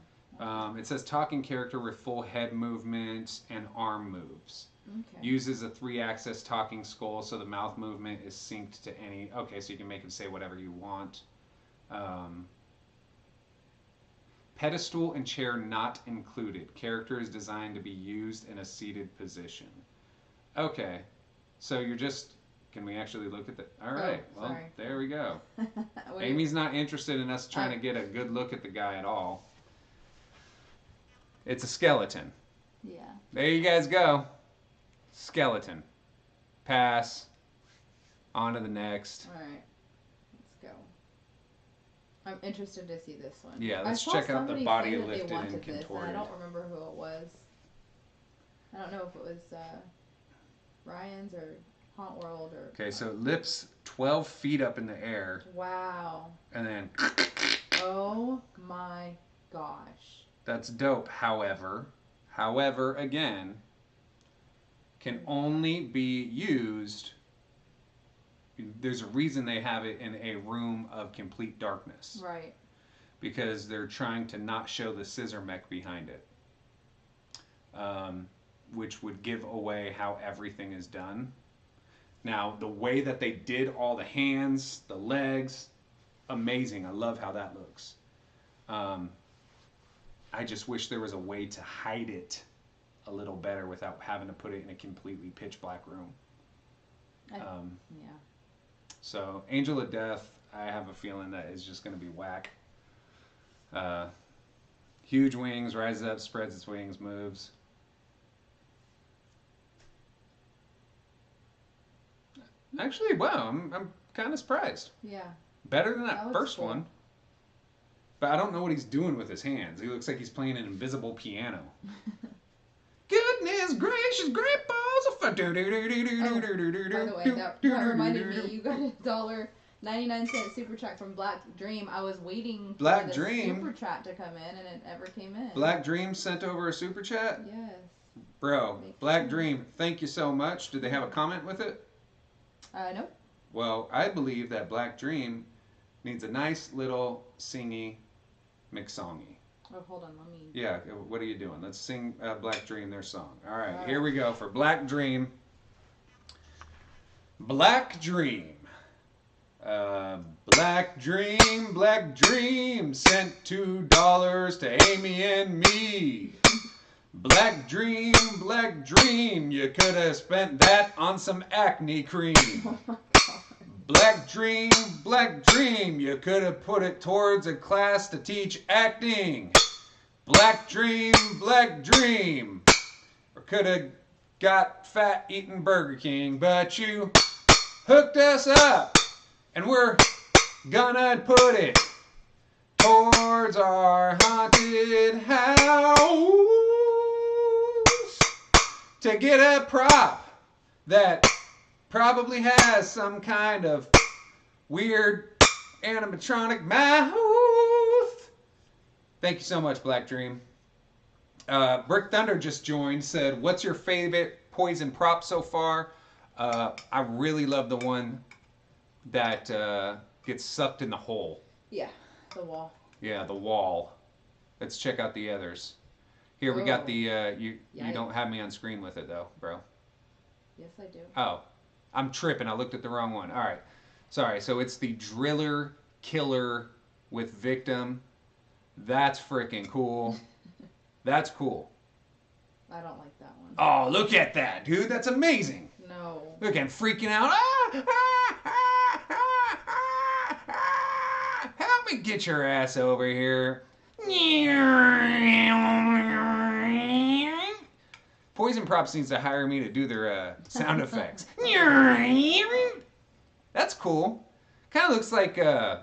It says talking character with full head movement and arm moves. Okay. Uses a 3-axis talking skull, so the mouth movement is synced to any... Okay, so you can make him say whatever you want. Pedestal and chair not included. Character is designed to be used in a seated position. Okay, so you're just... Can we actually look at the... All right, well, there we go. Amy's not interested in us trying to get a good look at the guy at all. It's a skeleton. Yeah. There you guys go. Skeleton. Pass. On to the next. All right. Let's go. I'm interested to see this one. Yeah, let's check out the body lifted and contorted. I don't remember who it was. I don't know if it was Ryan's or Haunt World or... Okay, so lips 12 feet up in the air. Wow. And then... Oh my gosh. That's dope. However, again, can only be used... There's a reason they have it in a room of complete darkness. Right. because they're trying to not show the scissor mech behind it, which would give away how everything is done. Now, the way that they did all the hands, the legs, amazing. I love how that looks. I just wish there was a way to hide it a little better without having to put it in a completely pitch black room. Yeah. So, Angel of Death, I have a feeling that is just going to be whack. Huge wings, rises up, spreads its wings, moves. Actually, wow, I'm kind of surprised. Yeah. Better than that first cool. one. But I don't know what he's doing with his hands. He looks like he's playing an invisible piano. Goodness gracious, great balls of fire. By the way, that reminded me, you got $1.99 super chat from Black Dream. I was waiting for the super chat to come in, and it never came in. Black Dream sent over a super chat? Yes. Bro, Black Dream, thank you so much. Did they have a comment with it? Nope. Well, I believe that Black Dream needs a nice little singy McSongy. Oh, hold on, let me... Yeah, what are you doing? Let's sing Black Dream their song. All right, here we go for Black Dream. Black Dream. Black Dream sent $2 to Amy and me. Black Dream, you could have spent that on some acne cream. Oh my God. Black Dream, you could have put it towards a class to teach acting. Black Dream, or could have got fat eating Burger King, but you hooked us up, and we're gonna put it towards our haunted house to get a prop that probably has some kind of weird animatronic mouth. Thank you so much, Black Dream. Brick Thunder just joined, said, what's your favorite Poison prop so far? I really love the one that gets sucked in the hole. Yeah, the wall. Yeah, the wall. Let's check out the others. Here, we got the, you don't have me on screen with it, though, bro. Yes, I do. Oh, I'm tripping. I looked at the wrong one. All right. Sorry. So it's the Driller Killer with Victim. That's freaking cool. That's cool. I don't like that one. Oh, look at that, dude. That's amazing. No. Look, I'm freaking out. Help me get your ass over here. Poison Props needs to hire me to do their sound effects. That's cool. Kind of looks like guy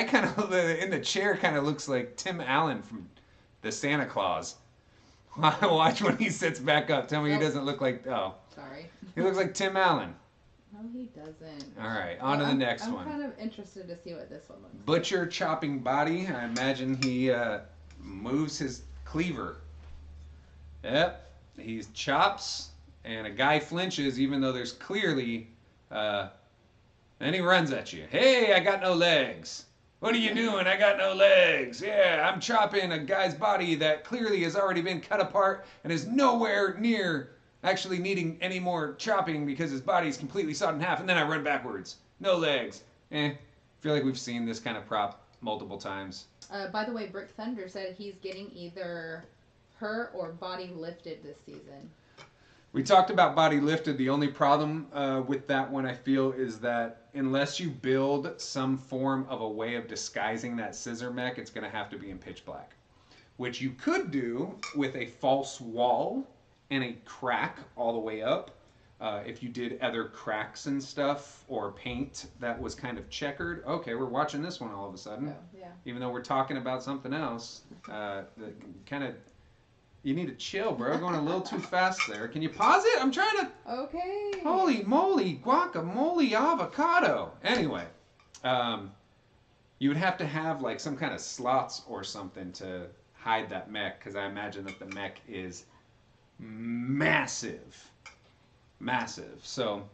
kind of in the chair kind of looks like Tim Allen from the Santa Claus. Watch when he sits back up. Tell me he doesn't look like... Oh. Sorry. He looks like Tim Allen. No, he doesn't. All right, on to the next one. I'm kind of interested to see what this one looks like. Butcher chopping body. I imagine he moves his cleaver. Yep, he chops, and a guy flinches even though there's clearly... then he runs at you. Hey, I got no legs. What are you doing? I got no legs. Yeah, I'm chopping a guy's body that clearly has already been cut apart and is nowhere near actually needing any more chopping because his body is completely sawed in half, and then I run backwards. No legs. Feel like we've seen this kind of prop multiple times. By the way, Brick Thunder said he's getting either her or body lifted this season. We talked about body lifted. The only problem with that one, I feel, is that unless you build some form of a way of disguising that scissor mech, it's going to have to be in pitch black. Which you could do with a false wall and a crack all the way up. If you did other cracks and stuff or paint that was kind of checkered. Okay, we're watching this one all of a sudden. Oh, yeah. Even though we're talking about something else. Kind of... You need to chill, bro. Going a little too fast there. Can you pause it? I'm trying to... Okay. Holy moly, guacamole, avocado. Anyway, you would have to have like some kind of slots or something to hide that mech, because I imagine that the mech is massive. Massive. So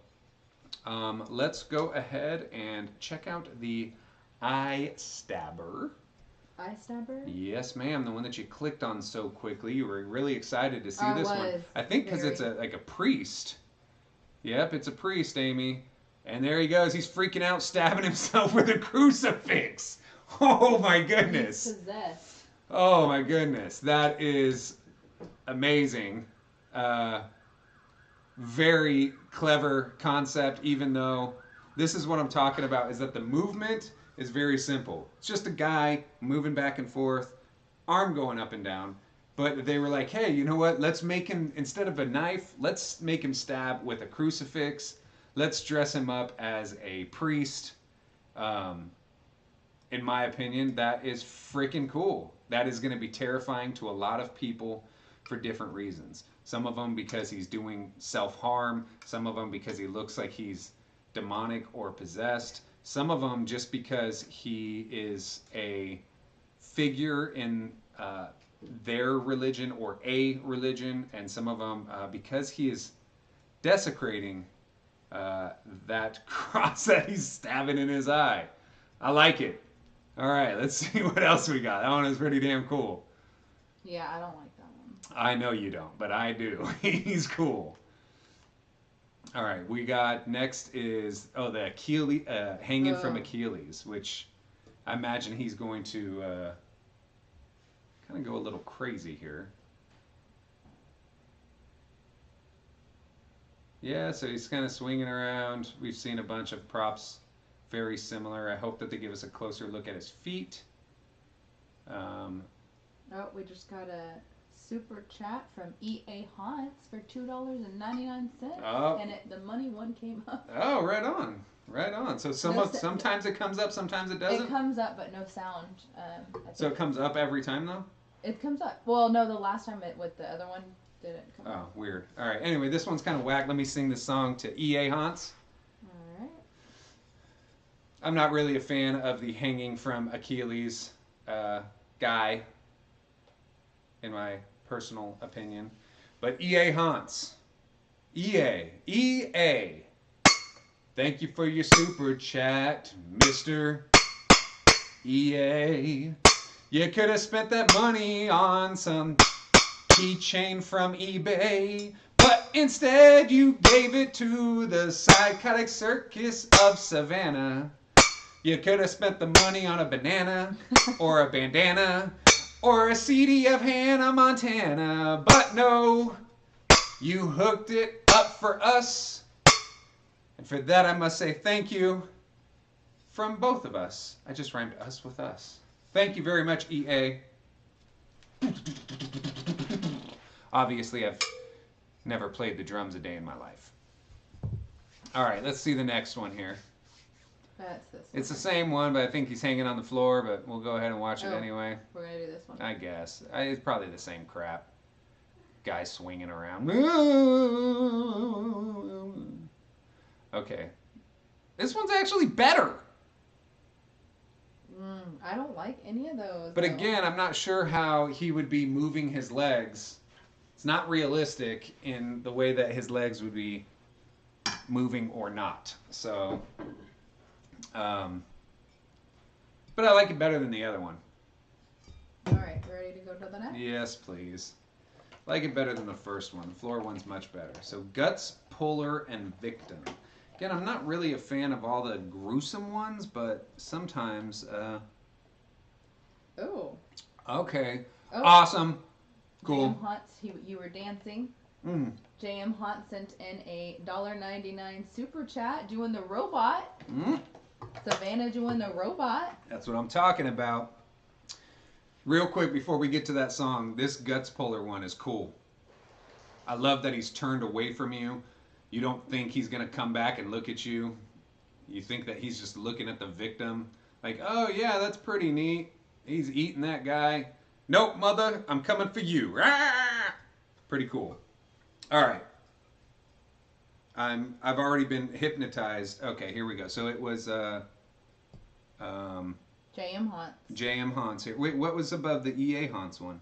let's go ahead and check out the Eye Stabber. Eye Stabber? Yes, ma'am. The one that you clicked on so quickly. You were really excited to see this one. I think because it's like a priest. Yep, it's a priest, Amy. And there he goes. He's freaking out, stabbing himself with a crucifix. Oh my goodness. He's possessed. Oh my goodness. That is amazing. Very clever concept, even though this is what I'm talking about, is that the movement is very simple. It's just a guy moving back and forth, arm going up and down. But they were like, hey, you know what? Let's make him, instead of a knife, let's make him stab with a crucifix. Let's dress him up as a priest. In my opinion, that is freaking cool. That is going to be terrifying to a lot of people for different reasons. Some of them because he's doing self-harm. Some of them because he looks like he's demonic or possessed. Some of them just because he is a figure in their religion or a religion. And some of them because he is desecrating that cross that he's stabbing in his eye. I like it. All right, let's see what else we got. That one is pretty damn cool. Yeah, I don't like that one. I know you don't, but I do. He's cool. All right, we got next is the Achilles hanging from Achilles, which I imagine he's going to kind of go a little crazy here. Yeah, so he's kind of swinging around. We've seen a bunch of props very similar. I hope that they give us a closer look at his feet. We just got a super chat from EA Haunts for $2.99. Oh. And the money one came up. Oh, right on. Right on. So sometimes it comes up, sometimes it doesn't? It comes up, but no sound. So it comes up every time, though? It comes up. Well, no, the last time with the other one didn't come up. Oh, weird. All right. Anyway, this one's kind of whack. Let me sing this song to EA Haunts. All right. I'm not really a fan of the hanging from Achilles guy, in my personal opinion. But EA Haunts. EA. Thank you for your super chat, Mr. EA. You could have spent that money on some keychain from eBay, but instead you gave it to the Psychotic Circus of Savannah. You could have spent the money on a banana, or a bandana, or a CD of Hannah Montana. But no, you hooked it up for us. And for that I must say thank you from both of us. I just rhymed us with us. Thank you very much, EA. Obviously, I've never played the drums a day in my life. All right, let's see the next one here. That's this one. It's the same one, but I think he's hanging on the floor, but we'll go ahead and watch it anyway. We're going to do this one. I guess. It's probably the same crap. Guy swinging around. Okay. This one's actually better. I don't like any of those. But again, I'm not sure how he would be moving his legs. It's not realistic in the way that his legs would be moving or not. So, but I like it better than the other one. All right, ready to go to the next? Yes, please. I like it better than the first one. The floor one's much better. So, Guts, Puller, and Victim. Again, I'm not really a fan of all the gruesome ones, but sometimes... Oh. Okay. Oh. Awesome. Cool. JM Hunt, you were dancing. JM Hunt sent in a $1.99 super chat doing the robot. Savannah doing the robot. That's what I'm talking about. Real quick before we get to that song, this Guts Puller one is cool. I love that he's turned away from you. You don't think he's going to come back and look at you. You think that he's just looking at the victim. Like, oh yeah, that's pretty neat. He's eating that guy. Nope, mother, I'm coming for you. Rah! Pretty cool. All right. I've already been hypnotized. Okay, here we go. So it was JM Haunts. JM Haunts here. Wait, what was above the EA Haunts one?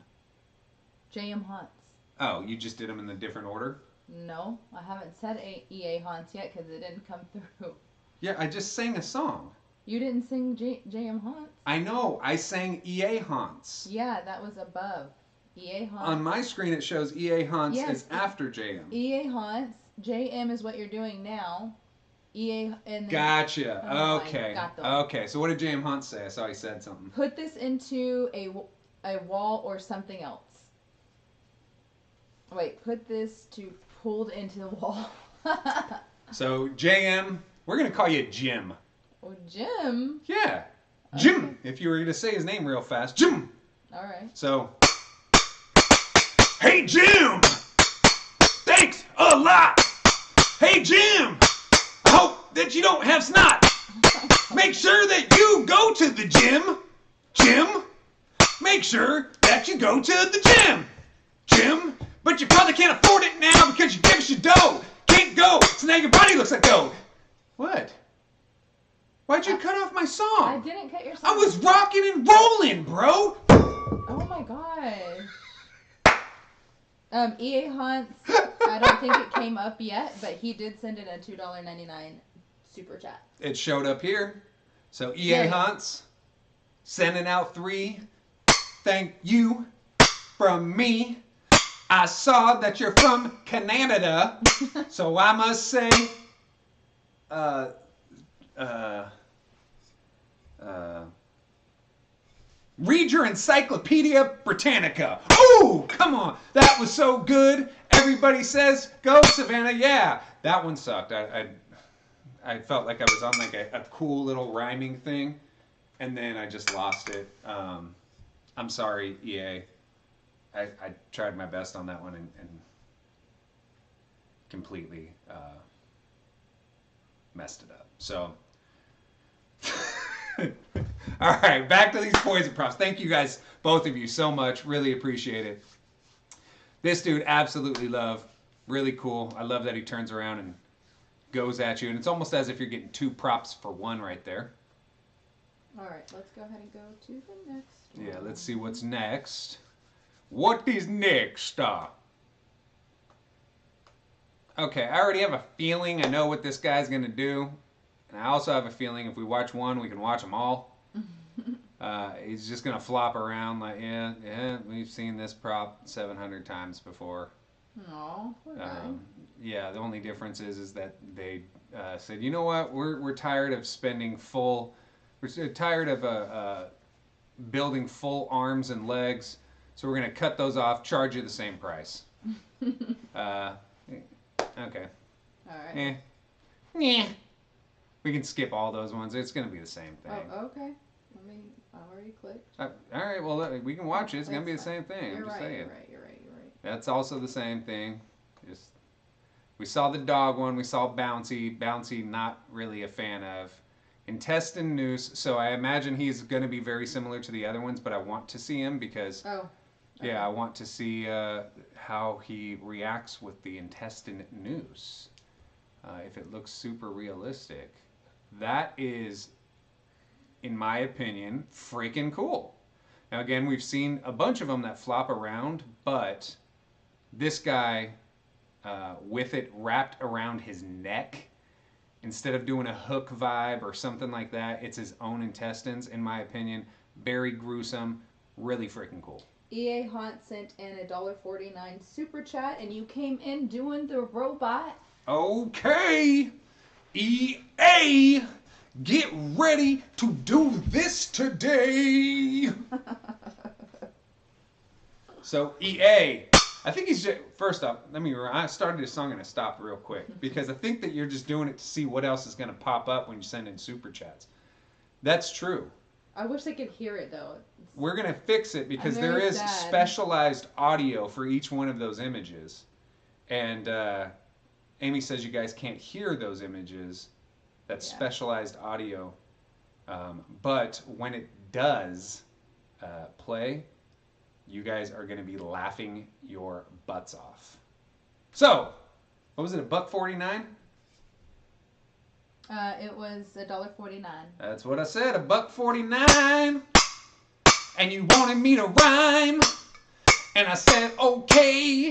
JM Haunts. Oh, you just did them in the different order? No, I haven't said EA Haunts yet because it didn't come through. Yeah, I just sang a song. You didn't sing JM Haunts. I know. I sang EA Haunts. Yeah, that was above. EA Haunts. On my screen, it shows EA Haunts is after JM. EA Haunts. JM is what you're doing now. EA and Gotcha. Okay. Okay. So what did JM Haunts say? I saw he said something. Put this into a wall or something else. Wait. Put this to pulled into the wall. So JM, we're gonna call you Jim. Oh, Jim. Yeah. Jim. If you were gonna say his name real fast, Jim. All right. So. Hey Jim! Thanks a lot! Hey Jim! I hope that you don't have snot! Make sure that you go to the gym! Jim! Make sure that you go to the gym! Jim! But you probably can't afford it now because you give us your dough! Can't go! So now your body looks like dough! What? Why'd you cut off my song? I didn't cut your song. I was rocking and rolling, bro! Oh my gosh. EA Haunts, I don't think it came up yet, but he did send in a $2.99 super chat. It showed up here. So EA Haunts, sending out 3. Thank you from me. I saw that you're from Canada, so I must say, read your Encyclopedia Britannica. Oh, come on. That was so good. Everybody says, go, Savannah. Yeah, that one sucked. I felt like I was on like a cool little rhyming thing, and then I just lost it. I'm sorry, EA. I tried my best on that one and completely messed it up. So... All right, back to these poison props. Thank you guys, both of you, so much. Really appreciate it. This dude, absolutely love. Really cool. I love that he turns around and goes at you. And it's almost as if you're getting 2 props for 1 right there. All right, let's go ahead and go to the next one. Yeah, let's see what's next. What is next? Okay, I already have a feeling I know what this guy's going to do. And I also have a feeling if we watch one, we can watch them all. He's just going to flop around like, yeah, we've seen this prop 700 times before. No. Yeah, the only difference is that they said, you know what, we're tired of spending we're tired of building full arms and legs, so we're going to cut those off, charge you the same price. Okay. All right. Yeah. We can skip all those ones. It's going to be the same thing. Oh, okay. I already clicked. All right. Well, we can watch it. It's going to be the same thing. You're I'm just right, saying. You're right. That's also the same thing. We saw the dog one. We saw Bouncy. Bouncy, not really a fan of. Intestine Noose. So I imagine he's going to be very similar to the other ones, but I want to see him because... Oh. Okay. Yeah, I want to see how he reacts with the Intestine Noose. If it looks super realistic. That is, in my opinion, freaking cool. Now again, we've seen a bunch of them that flop around, but this guy, with it wrapped around his neck, instead of doing a hook vibe or something like that, it's his own intestines, in my opinion. Very gruesome, really freaking cool. EA Haunt sent in a $1.49 super chat, and you came in doing the robot. Okay, EA, get ready to do this today. So EA, I think he's just, first off, I started this song and I stopped real quick because I think that you're just doing it to see what else is going to pop up when you send in super chats. That's true. I wish they could hear it though. We're going to fix it because there is specialized audio for each one of those images. And Amy says you guys can't hear those images. That's specialized audio. But when it does play, you guys are going to be laughing your butts off. So, what was it, $1.49? It was $1.49. That's what I said, $1.49. And you wanted me to rhyme. And I said, okay.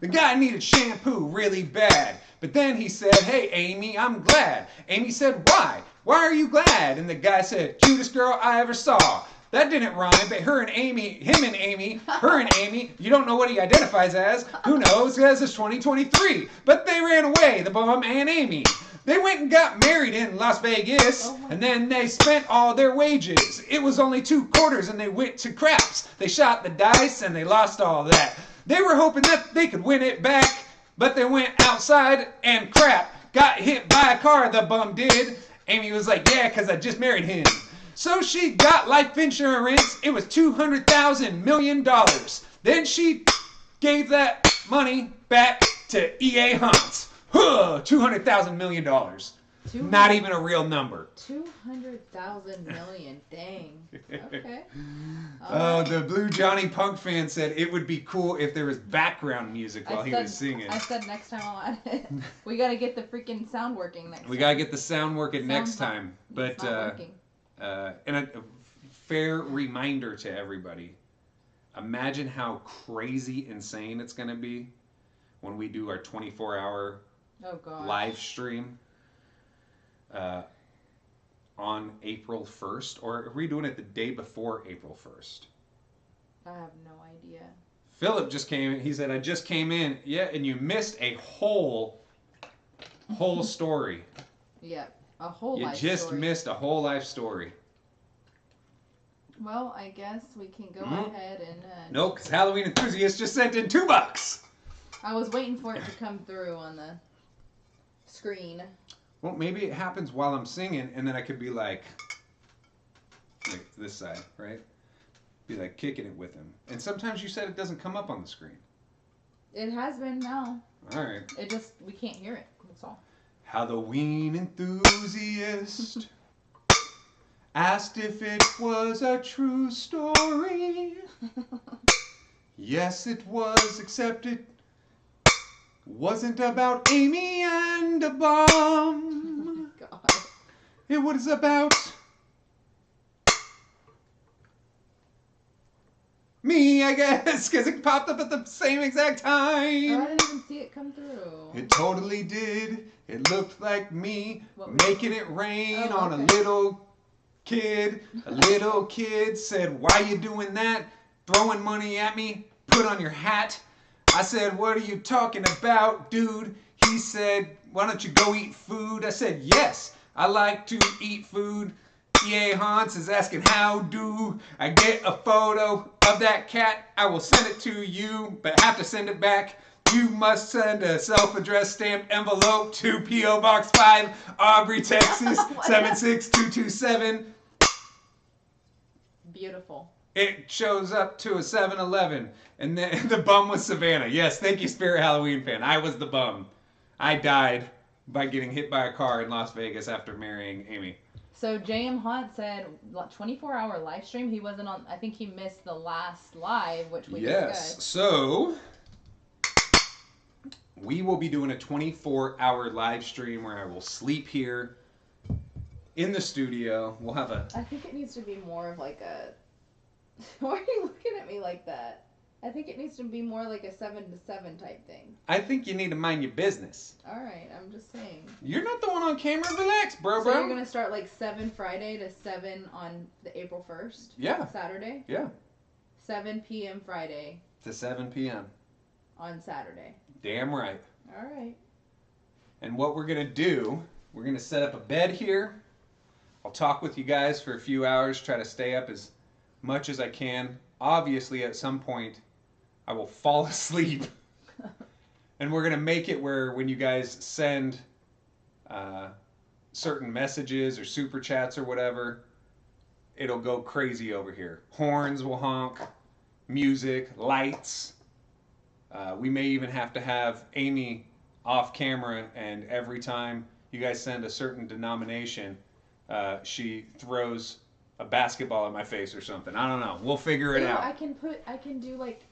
The guy needed shampoo really bad. But then he said, hey, Amy, I'm glad. Amy said, why? Why are you glad? And the guy said, cutest girl I ever saw. That didn't rhyme, but her and Amy, him and Amy, her and Amy, you don't know what he identifies as. Who knows? Because it's 2023. But they ran away, the bum and Amy. They went and got married in Las Vegas, and then they spent all their wages. It was only 2 quarters, and they went to craps. They shot the dice, and they lost all that. They were hoping that they could win it back, but they went outside and crap. Got hit by a car, the bum did. Amy was like, yeah, because I just married him. So she got life insurance. It was $200,000 million. Then she gave that money back to E.A. Hans. $200,000 million. Not even a real number. 200,000 million. Dang. Okay. The Blue Johnny Punk fan said it would be cool if there was background music while he was singing. I said next time I'll add it. We got to get the freaking sound working next time. We got to get the sound working next time. But and a fair reminder to everybody. Imagine how crazy insane it's going to be when we do our 24-hour live stream on April 1st. Or are we doing it the day before April 1st? I have no idea. Philip just came in. He said, I just came in. Yeah, and you missed a whole story. Yep, a whole life story. You just missed a whole life story. Well, I guess we can go ahead and... Nope, because Halloween Enthusiast just sent in $2. I was waiting for it to come through on the screen. Well, maybe it happens while I'm singing, and then I could be like this side, right? Be like kicking it with him. And sometimes you said it doesn't come up on the screen. It has been now. All right. We can't hear it. That's all. Halloween Enthusiast asked if it was a true story. Yes, it was, except it wasn't about Amy and a bum. Oh my God. It was about me, I guess, because it popped up at the same exact time. I didn't even see it come through. It totally did. It looked like me making it rain on a little kid. A little kid said, why you doing that? Throwing money at me? Put on your hat. I said, what are you talking about, dude? He said, why don't you go eat food? I said, yes, I like to eat food. E.A. Hans is asking, how do I get a photo of that cat? I will send it to you, but have to send it back. You must send a self-addressed stamped envelope to P.O. Box 5, Aubrey, Texas, 76227. Beautiful. It shows up to a 7-Eleven, and the bum was Savannah. Yes, thank you, Spirit Halloween fan. I was the bum. I died by getting hit by a car in Las Vegas after marrying Amy. So J.M. Hunt said 24-hour live stream. He wasn't on. I think he missed the last live, which we discussed. Yes. So we will be doing a 24-hour live stream where I will sleep here in the studio. We'll have a... I think it needs to be more of like a... Why are you looking at me like that? I think it needs to be more like a 7 to 7 type thing. I think you need to mind your business. All right, I'm just saying. You're not the one on camera. Relax, bro. So you're going to start like 7 Friday to 7 on the April 1st? Yeah. Saturday? Yeah. 7 p.m. Friday. To 7 p.m. On Saturday. Damn right. All right. And what we're going to do, we're going to set up a bed here. I'll talk with you guys for a few hours, try to stay up as much as I can. Obviously, at some point, I will fall asleep. And we're going to make it where when you guys send certain messages or super chats or whatever, it'll go crazy over here. Horns will honk, music, lights. We may even have to have Amy off camera, and every time you guys send a certain denomination, she throws a basketball at my face or something. I don't know. We'll figure it out. I can do like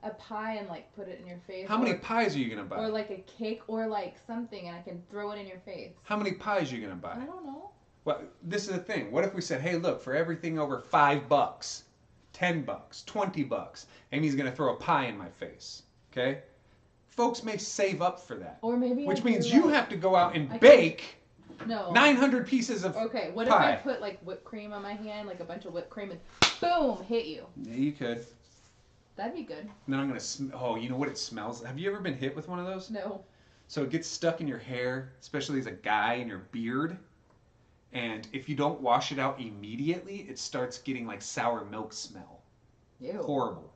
a pie and like put it in your face. How many pies are you going to buy? Or like a cake or like something, and I can throw it in your face. How many pies are you going to buy? I don't know. Well, this is the thing. What if we said, hey, look, for everything over $5, $10, $20, Amy's going to throw a pie in my face. Okay? folks may save up for that. Or maybe which means you have to go out and bake 900 pieces of Okay, what pie. if I put like whipped cream on my hand, like a bunch of whipped cream, and boom, hit you? Yeah, you could. That'd be good. And then I'm gonna. Oh, you know what it smells? Have you ever been hit with one of those? No. So it gets stuck in your hair, especially as a guy, in your beard. And if you don't wash it out immediately, it starts getting like sour milk smell. Ew. Horrible.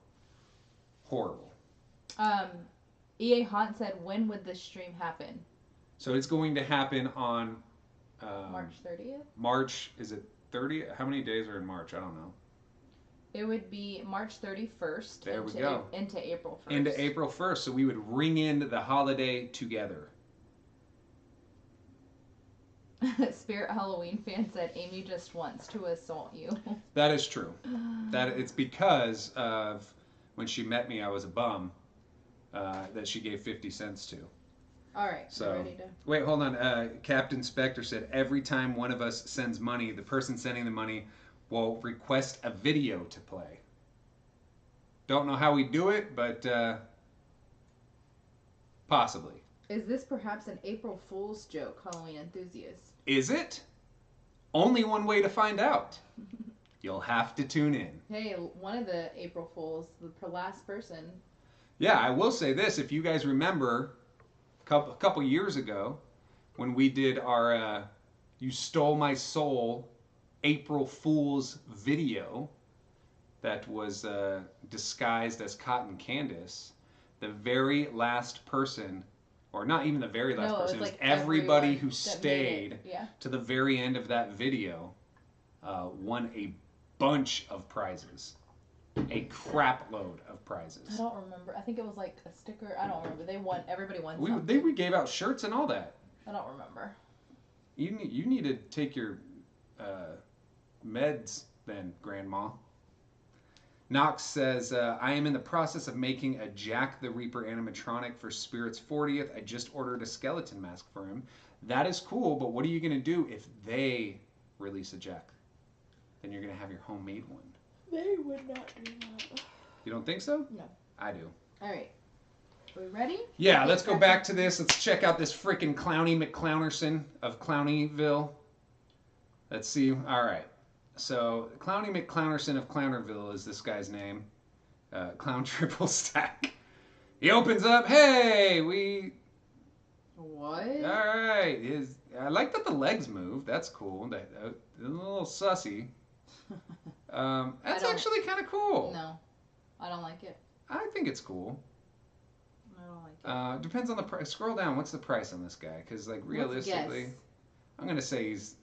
Horrible. EA Haunt said, when would this stream happen? So it's going to happen on March 30th? March, is it 30? How many days are in March? I don't know. It would be March 31st. There we go. Into April 1st. Into April 1st. So we would ring in the holiday together. Spirit Halloween fan said, Amy just wants to assault you. That is true. It's because of when she met me, I was a bum that she gave 50 cents to. All right. So Ready to... wait, hold on. Captain Spectre said every time one of us sends money, the person sending the money will request a video to play. Don't know how we do it, but possibly. Is this perhaps an April Fool's joke, Halloween enthusiasts? Is it? Only one way to find out. You'll have to tune in. Hey, one of the April Fools, the last person. Yeah, I will say this. If you guys remember a couple years ago when we did our You Stole My Soul April Fool's video that was disguised as Cotton Candace, the very last person, or not even the very last person, it was like everybody who stayed to the very end of that video won a bunch of prizes. A crap load of prizes. I don't remember. I think it was like a sticker. I don't remember. They won. Everybody won something. We gave out shirts and all that. I don't remember. You need to take your meds then, Grandma. Knox says, I am in the process of making a Jack the Reaper animatronic for Spirit's 40th. I just ordered a skeleton mask for him. That is cool, but what are you going to do if they release a Jack? Then you're going to have your homemade one. They would not do that. You don't think so? No. I do. All right. Are we ready? Yeah, let's go back to this. Let's check out this freaking Clowny McClownerson of Clownyville. Let's see. All right. So, Clowny McClownerson of Clownerville is this guy's name. Clown Triple Stack. He opens up. Hey, we... What? All right. I like that the legs move. That's cool. A little sussy. That's actually kind of cool. No, I don't like it. I think it's cool. I don't like it. Depends on the price. Scroll down. What's the price on this guy? Because like realistically, I'm gonna say he's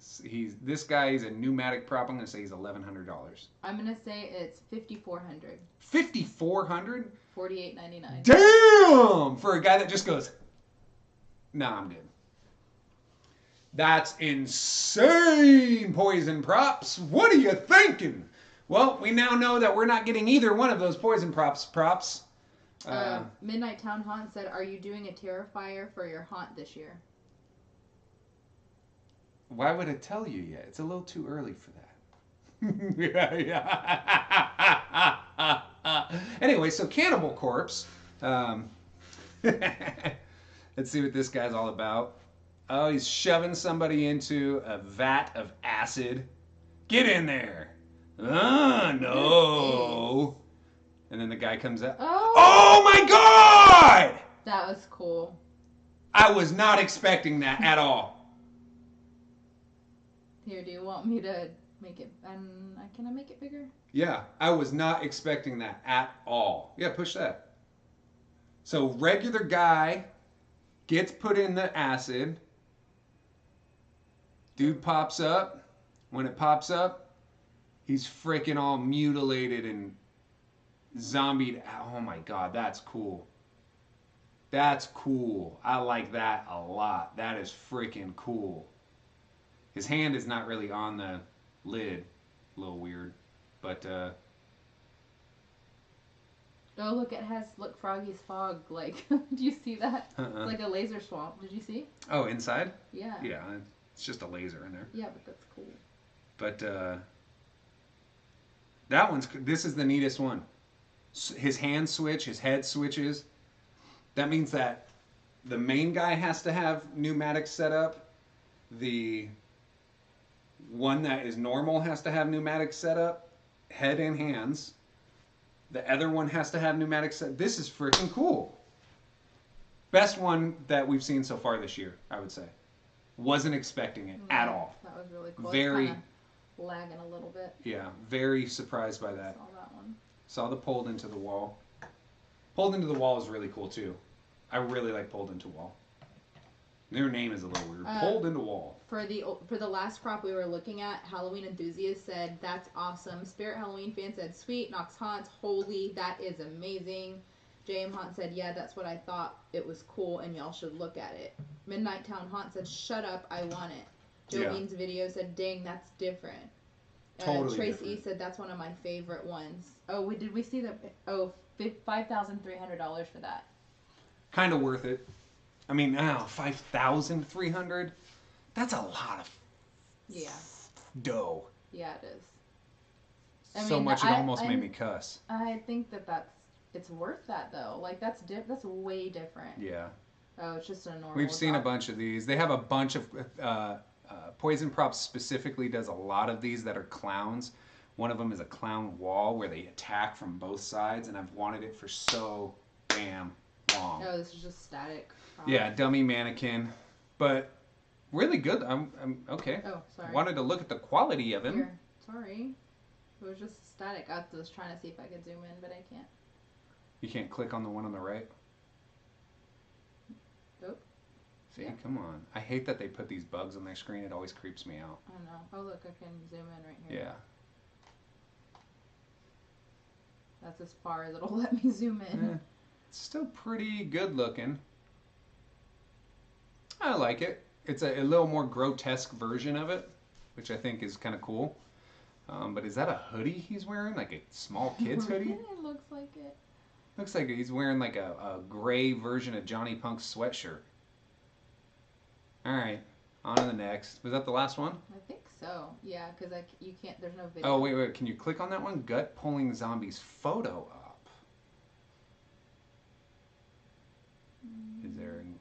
this guy. He's a pneumatic prop. I'm gonna say he's $1,100. I'm gonna say it's $5,400. $5,400? $48.99. Damn! For a guy that just goes, nah, I'm good. That's insane, Poison Props. What are you thinking? Well, we now know that we're not getting either one of those Poison Props. Midnight Town Haunt said, are you doing a Terrifier for your haunt this year? Why would I tell you yet? It's a little too early for that. Anyway, so Cannibal Corpse. Let's see what this guy's all about. Oh, he's shoving somebody into a vat of acid. Get in there. No. And then the guy comes out. Oh my God! That was cool. I was not expecting that at all. Here, do you want me to make it? Can I make it bigger? Yeah, I was not expecting that at all. Yeah, push that. So regular guy gets put in the acid. Dude pops up. When it pops up, he's freaking all mutilated and zombied. Oh my God, that's cool. That's cool. I like that a lot. That is freaking cool. His hand is not really on the lid. A little weird. But, oh, look, look, Froggy's fog, like, do you see that? It's like a laser swamp. Did you see? Oh, inside? Yeah. Yeah, it's just a laser in there. Yeah, but that's cool. But, this is the neatest one. His hand switch, his head switches. That means that the main guy has to have pneumatics set up. The one that is normal has to have pneumatics set up, head and hands. The other one has to have pneumatics set. This is freaking cool. Best one that we've seen so far this year, I would say. Wasn't expecting it at all. That was really cool. Very lagging a little bit. Yeah, very surprised by that. Saw that one. Saw the pulled into the wall. Pulled into the wall is really cool too. I really like pulled into wall. Their name is a little weird. Pulled into wall. For the last prop we were looking at, Halloween Enthusiast said, that's awesome. Spirit Halloween fan said, sweet. Knox Haunts, holy, that is amazing. J.M. Haunt said, yeah, that's what I thought. It was cool, and y'all should look at it. Midnight Town Haunt said, shut up, I want it. Joe Bean's video said, dang, that's different. Totally Trace different. E said, that's one of my favorite ones. Oh, did we see that? Oh, $5,300 for that. Kind of worth it. I mean, $5,300? That's a lot of dough. Yeah, it is. So much it almost made me cuss. I think it's worth that though. Like that's way different. Yeah. Oh, it's just a normal. We've seen a bunch of these. They have a bunch of Poison Props specifically does a lot of these that are clowns. One of them is a clown wall where they attack from both sides, and I've wanted it for so damn long. Oh, this is just static. Yeah, dummy mannequin, but really good. I'm okay. Oh, sorry. Wanted to look at the quality of him. Here. Sorry. It was just static. I was trying to see if I could zoom in, but I can't. You can't click on the one on the right? Nope. See, come on. I hate that they put these bugs on their screen. It always creeps me out. Oh, no. Oh, look, I can zoom in right here. Yeah. That's as far as it'll let me zoom in. It's still pretty good looking. I like it. It's a little more grotesque version of it, which I think is kind of cool. But is that a hoodie he's wearing? Like a small kid's hoodie? It looks like it. Looks like he's wearing like a gray version of Johnny Punk's sweatshirt. Alright, on to the next. Was that the last one? I think so. Yeah, because you can't, there's no video. Oh, wait. Can you click on that one? Gut pulling zombies photo up.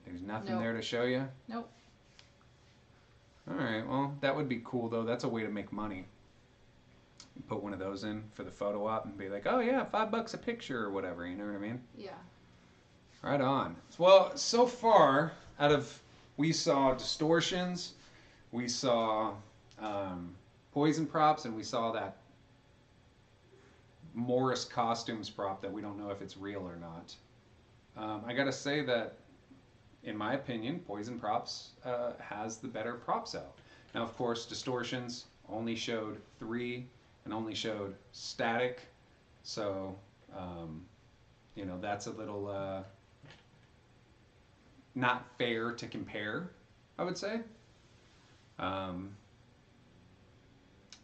There's nothing there to show you? Nope. Alright, well, that would be cool though. That's a way to make money. You put one of those in for the photo op and be like, oh yeah, $5 a picture or whatever, you know what I mean? Yeah. Right on. Well, so far, we saw Distortions, we saw Poison Props, and we saw that Morris Costumes prop that we don't know if it's real or not. I gotta say that, in my opinion, Poison Props has the better props out. Now, of course, Distortions only showed 3 and only showed static, so that's a little not fair to compare, I would say.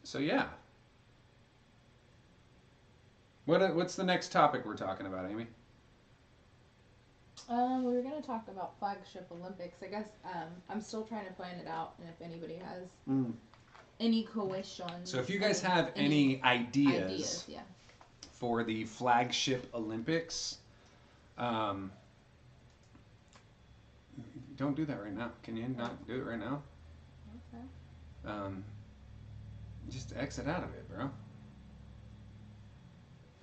So yeah. What's the next topic we're talking about, Amy? We were going to talk about Flagship Olympics. I guess I'm still trying to plan it out, and if anybody has any questions. So if you guys have any ideas yeah, for the Flagship Olympics, don't do that right now. Can you not do it right now? Okay. Just exit out of it, bro.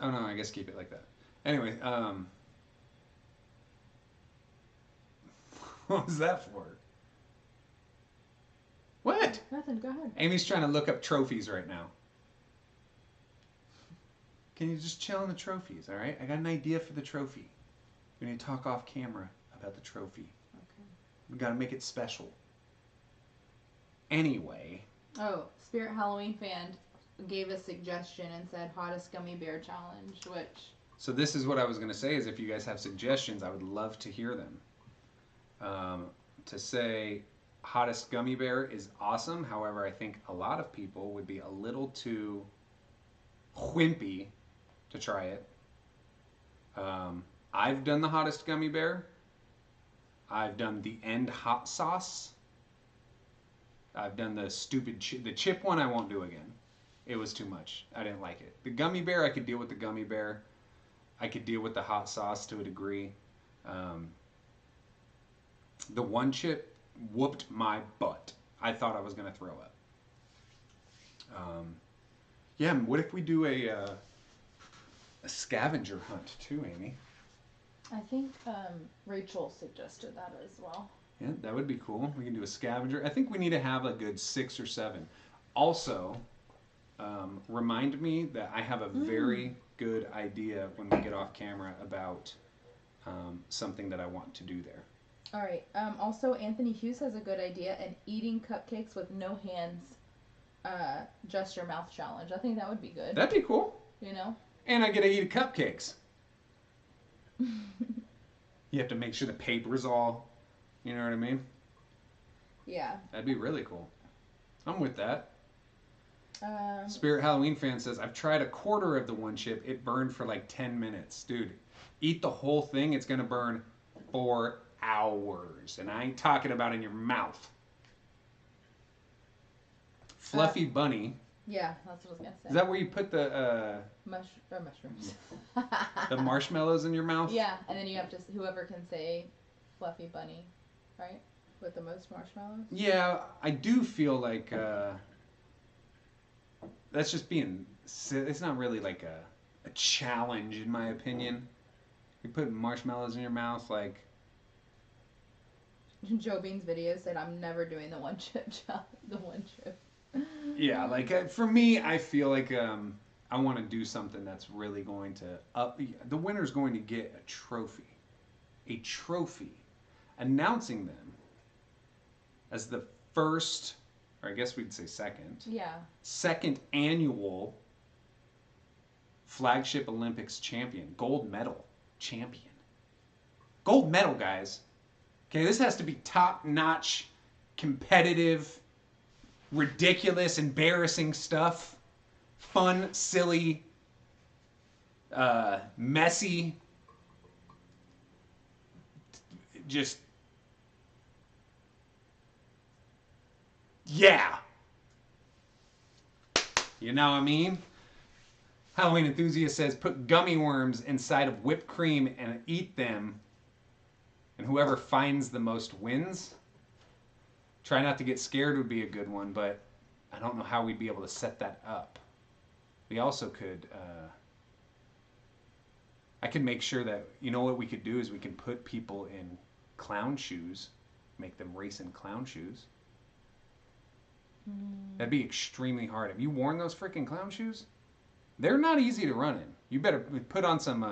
Oh no, I guess keep it like that. Anyway, what was that for? What? Nothing, go ahead. Amy's trying to look up trophies right now. Can you just chill on the trophies, all right? I got an idea for the trophy. We need to talk off camera about the trophy. Okay. We got to make it special. Anyway. Oh, Spirit Halloween fan gave a suggestion and said hottest gummy bear challenge, which... So this is what I was going to say, is if you guys have suggestions, I would love to hear them. To say hottest gummy bear is awesome. However, I think a lot of people would be a little too wimpy to try it. I've done the hottest gummy bear. I've done the end hot sauce. I've done the stupid the chip one. I won't do again. It was too much. I didn't like it. The gummy bear, I could deal with the gummy bear. I could deal with the hot sauce to a degree. The one chip whooped my butt. I thought I was going to throw up. Yeah, what if we do a scavenger hunt too, Amy? I think Rachel suggested that as well. Yeah, that would be cool. We can do a scavenger. I think we need to have a good 6 or 7. Also, remind me that I have a very good idea when we get off camera about something that I want to do there. All right. Also, Anthony Hughes has a good idea: an eating cupcakes with no hands, just your mouth challenge. I think that would be good. That'd be cool. You know. And I get to eat cupcakes. You have to make sure the paper's all, you know what I mean? Yeah. That'd be really cool. I'm with that. Spirit Halloween fan says, I've tried a quarter of the one chip. It burned for like 10 minutes. Dude, eat the whole thing. It's going to burn for hours. And I ain't talking about in your mouth. Fluffy Bunny. Yeah, that's what I was going to say. Is that where you put the... mushrooms. The marshmallows in your mouth? Yeah, and then you have to... Whoever can say Fluffy Bunny, right? With the most marshmallows? Yeah, I do feel like... that's just being... It's not really like a challenge, in my opinion. You put marshmallows in your mouth, like... Joe Bean's video said, I'm never doing the one chip challenge. The one chip. Yeah, like for me, I feel like I want to do something that's really going to up. The winner's going to get a trophy. A trophy. Announcing them as the first, or I guess we'd say second. Yeah. Second annual Flagship Olympics champion. Gold medal champion. Gold medal, guys. Okay, this has to be top-notch, competitive, ridiculous, embarrassing stuff. Fun, silly, messy. Just... yeah. You know what I mean? Halloween Enthusiast says, put gummy worms inside of whipped cream and eat them. And whoever finds the most wins. Try not to get scared would be a good one, but I don't know how we'd be able to set that up. We also could... I could make sure that... You know what we could do is we can put people in clown shoes. Make them race in clown shoes. That'd be extremely hard. Have you worn those freaking clown shoes? They're not easy to run in. You better put on some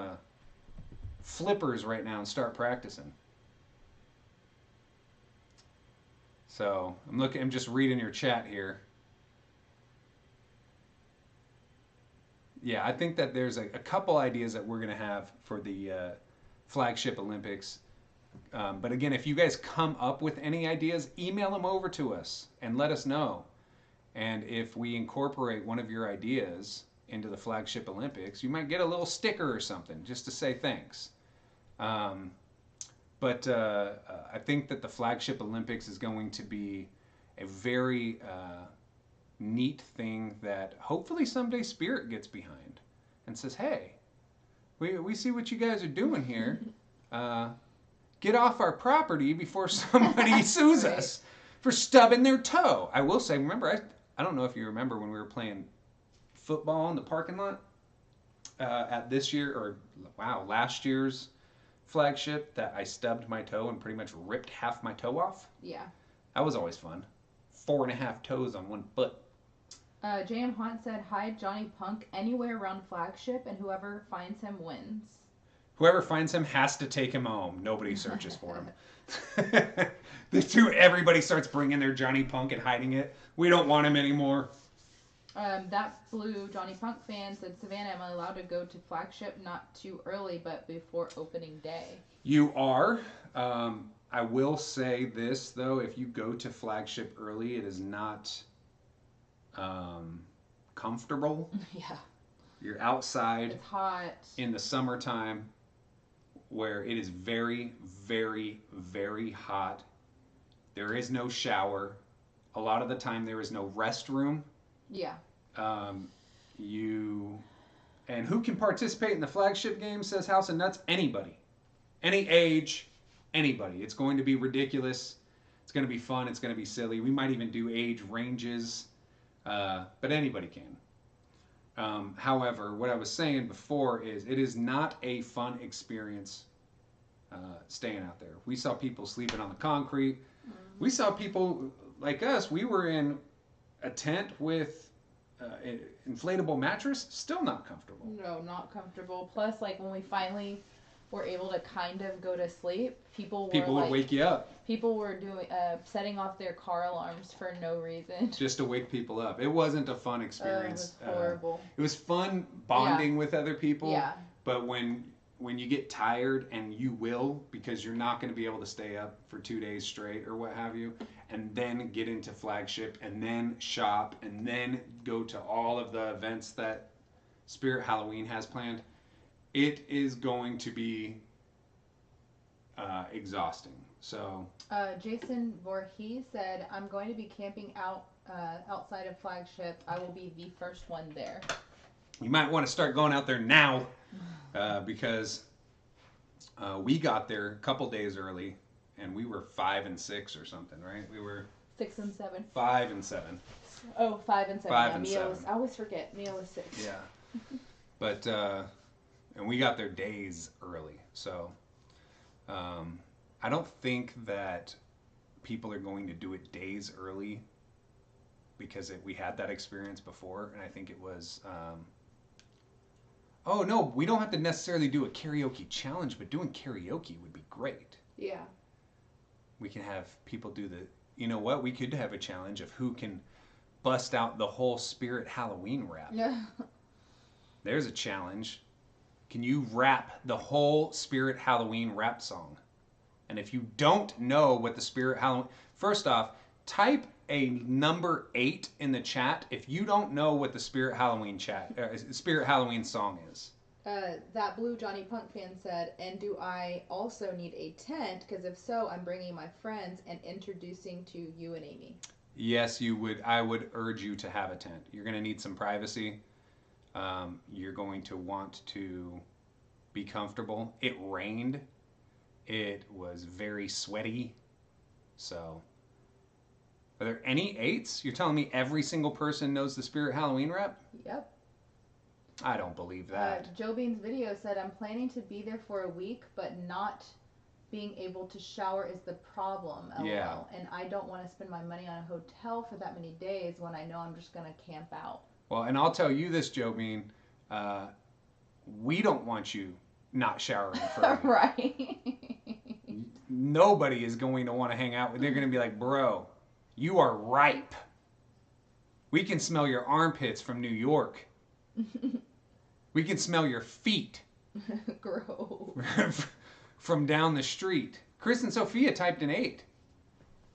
flippers right now and start practicing. So I'm just reading your chat here. Yeah, I think that there's a couple ideas that we're gonna have for the Flagship Olympics. But again, if you guys come up with any ideas, email them over to us and let us know. And if we incorporate one of your ideas into the Flagship Olympics, you might get a little sticker or something just to say thanks. But I think that the Flagship Olympics is going to be a very neat thing that hopefully someday Spirit gets behind and says, hey, we see what you guys are doing here. Get off our property before somebody sues us for stubbing their toe. I will say, remember, I don't know if you remember when we were playing football in the parking lot at this year, or last year's Flagship, that I stubbed my toe and pretty much ripped half my toe off. Yeah. That was always fun. 4.5 toes on one foot. JM Hunt said, hide Johnny Punk anywhere around Flagship and whoever finds him wins. Whoever finds him has to take him home. Nobody searches for him. Everybody starts bringing their Johnny Punk and hiding it. We don't want him anymore. That blue Johnny Punk fan said, Savannah, am I allowed to go to Flagship? Not too early, but before opening day. You are. I will say this, though. If you go to Flagship early, it is not comfortable. Yeah. You're outside. It's hot. In the summertime, where it is very, very, very hot. There is no shower. A lot of the time, there is no restroom. Yeah. And who can participate in the Flagship game, says House of Nuts? Anybody. Any age, anybody. It's going to be ridiculous. It's going to be fun. It's going to be silly. We might even do age ranges, but anybody can. However, what I was saying before is it is not a fun experience staying out there. We saw people sleeping on the concrete. We saw people like us. We were in a tent with an inflatable mattress. Still not comfortable. No, not comfortable. Plus, like when we finally were able to kind of go to sleep, people would wake you up. People were doing setting off their car alarms for no reason. Just to wake people up. It wasn't a fun experience. It was horrible. It was fun bonding with other people. Yeah. But when you get tired, and you will, because you're not going to be able to stay up for 2 days straight or what have you, and then get into Flagship, and then shop, and then go to all of the events that Spirit Halloween has planned, it is going to be exhausting. So Jason Voorhees said, I'm going to be camping outside of Flagship. I will be the first one there. You might want to start going out there now, because we got there a couple days early, and we were 5 and 6 or something, right? We were 6 and 7. 5 and 7. Oh, 5 and 7. 5 and 7. I always forget. Mia was 6. Yeah. But and we got there days early, so I don't think that people are going to do it days early, because we had that experience before, and I think it was. Oh no, we don't have to necessarily do a karaoke challenge, but doing karaoke would be great. Yeah. We can have people do the. You know what? We could have a challenge of who can bust out the whole Spirit Halloween rap. Yeah. There's a challenge. Can you rap the whole Spirit Halloween rap song? And if you don't know what the Spirit Halloween... First off, type a number 8 in the chat if you don't know what the Spirit Halloween Spirit Halloween song is. That Blue Johnny Punk fan said, and do I also need a tent? Because if so, I'm bringing my friends and introducing to you and Amy. Yes, you would. I would urge you to have a tent. You're going to need some privacy. You're going to want to be comfortable. It rained. It was very sweaty. So, are there any 8s? You're telling me every single person knows the Spirit Halloween rap? Yep. I don't believe that. Joe Bean's video said, I'm planning to be there for a week, but not being able to shower is the problem, LOL. Yeah. And I don't want to spend my money on a hotel for that many days when I know I'm just going to camp out. Well, and I'll tell you this, Joe Bean. We don't want you not showering for a week. Right. Nobody is going to want to hang out with. They're going to be like, bro, you are ripe. We can smell your armpits from New York. We can smell your feet. Gross. From down the street. Chris and Sophia typed an 8.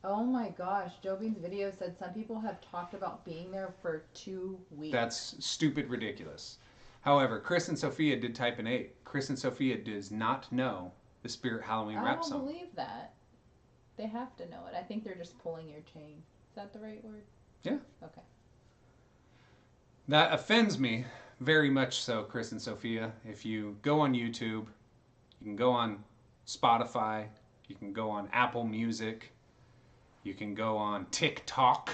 Oh my gosh. Joe Bean's video said some people have talked about being there for 2 weeks. That's stupid ridiculous. However, Chris and Sophia did type an 8. Chris and Sophia does not know the Spirit Halloween rap song. I don't believe that. They have to know it. I think they're just pulling your chain. Is that the right word? Yeah. Okay. That offends me very much so, Chris and Sophia. If you go on YouTube, you can go on Spotify, you can go on Apple Music, you can go on TikTok,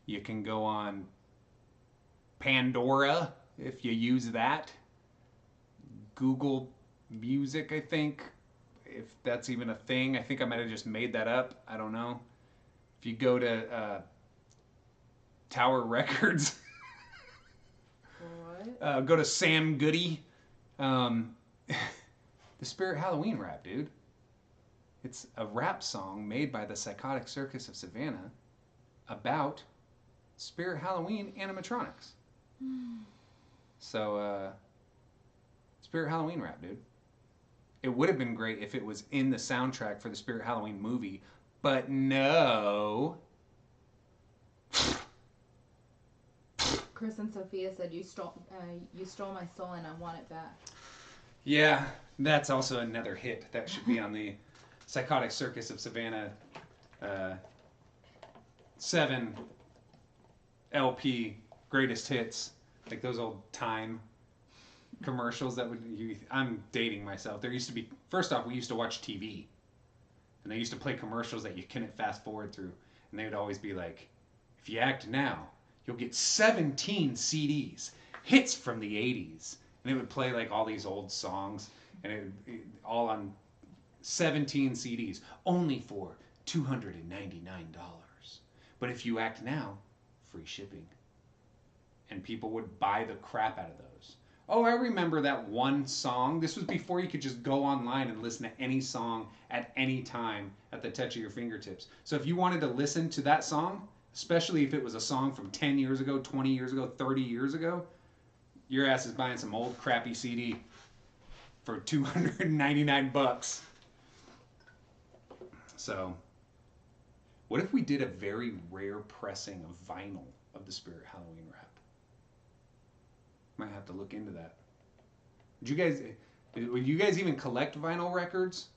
you can go on Pandora if you use that, Google Music, I think, if that's even a thing. I think I might have just made that up. I don't know. If you go to Tower Records, What? go to Sam Goody. The Spirit Halloween rap, dude. It's a rap song made by the Psychotic Circus of Savannah about Spirit Halloween animatronics. So, Spirit Halloween rap, dude. It would have been great if it was in the soundtrack for the Spirit Halloween movie, but no. Chris and Sophia said you stole my soul and I want it back. Yeah, that's also another hit that should be on the Psychotic Circus of Savannah 7 LP greatest hits, like those old Time commercials that I'm dating myself. There used to be, first off, we used to watch TV. And they used to play commercials that you couldn't fast forward through. And they would always be like, if you act now, you'll get 17 CDs, hits from the 80s. And it would play like all these old songs, and it all on 17 CDs, only for $299. But if you act now, free shipping. And people would buy the crap out of those. Oh, I remember that one song. This was before you could just go online and listen to any song at any time at the touch of your fingertips. So if you wanted to listen to that song, especially if it was a song from 10 years ago, 20 years ago, 30 years ago, your ass is buying some old crappy CD for $299. So, what if we did a very rare pressing of vinyl of the Spirit Halloween Wrap? Might have to look into that. Would you guys even collect vinyl records?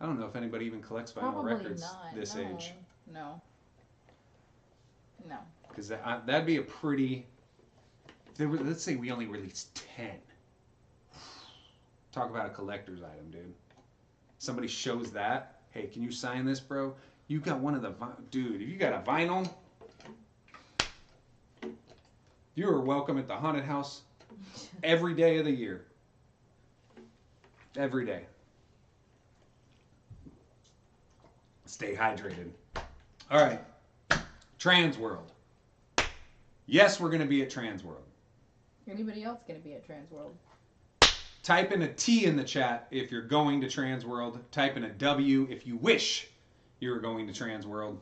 I don't know if anybody even collects vinyl Probably records not. this age. No. Because that'd be a pretty... let's say we only released 10. Talk about a collector's item, dude. Somebody shows that. Hey, can you sign this, bro? You got one of the... Dude, if you got a vinyl... You are welcome at the haunted house every day of the year. Every day. Stay hydrated. All right. Transworld. Yes, we're going to be at Transworld. Anybody else going to be at Transworld? Type in a T in the chat if you're going to Transworld. Type in a W if you wish you were going to Transworld.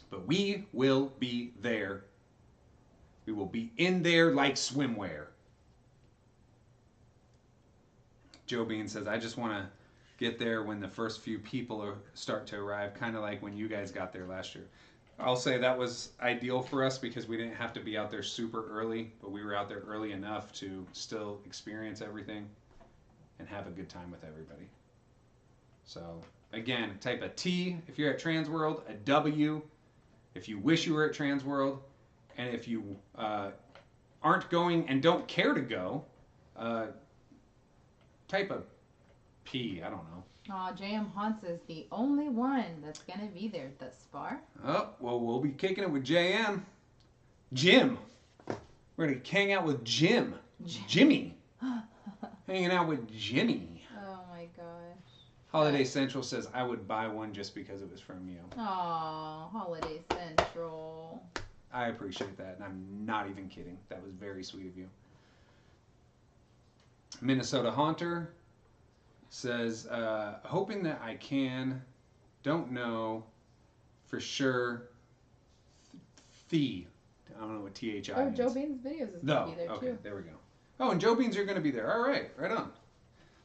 But we will be there. We will be in there like swimwear. Joe Bean says, I just want to get there when the first few people start to arrive, kind of like when you guys got there last year. I'll say that was ideal for us because we didn't have to be out there super early, but we were out there early enough to still experience everything and have a good time with everybody. So, again, type a T if you're at Transworld, a W if you wish you were at Transworld, and if you aren't going and don't care to go, type a P. I don't know. Aw, J.M. Haunts is the only one that's going to be there thus far. Oh, well, we'll be kicking it with J.M. Jim. We're going to hang out with Jim. Jimmy. Hanging out with Jimmy. Oh, my gosh. Holiday Central says, I would buy one just because it was from you. Aw, Holiday Central. I appreciate that, and I'm not even kidding. That was very sweet of you. Minnesota Haunter says, hoping that I can, don't know for sure, I don't know what THI means. Joe Bean's videos is going to be there, okay, too. There we go. Oh, and Joe Beans are going to be there. All right, right on.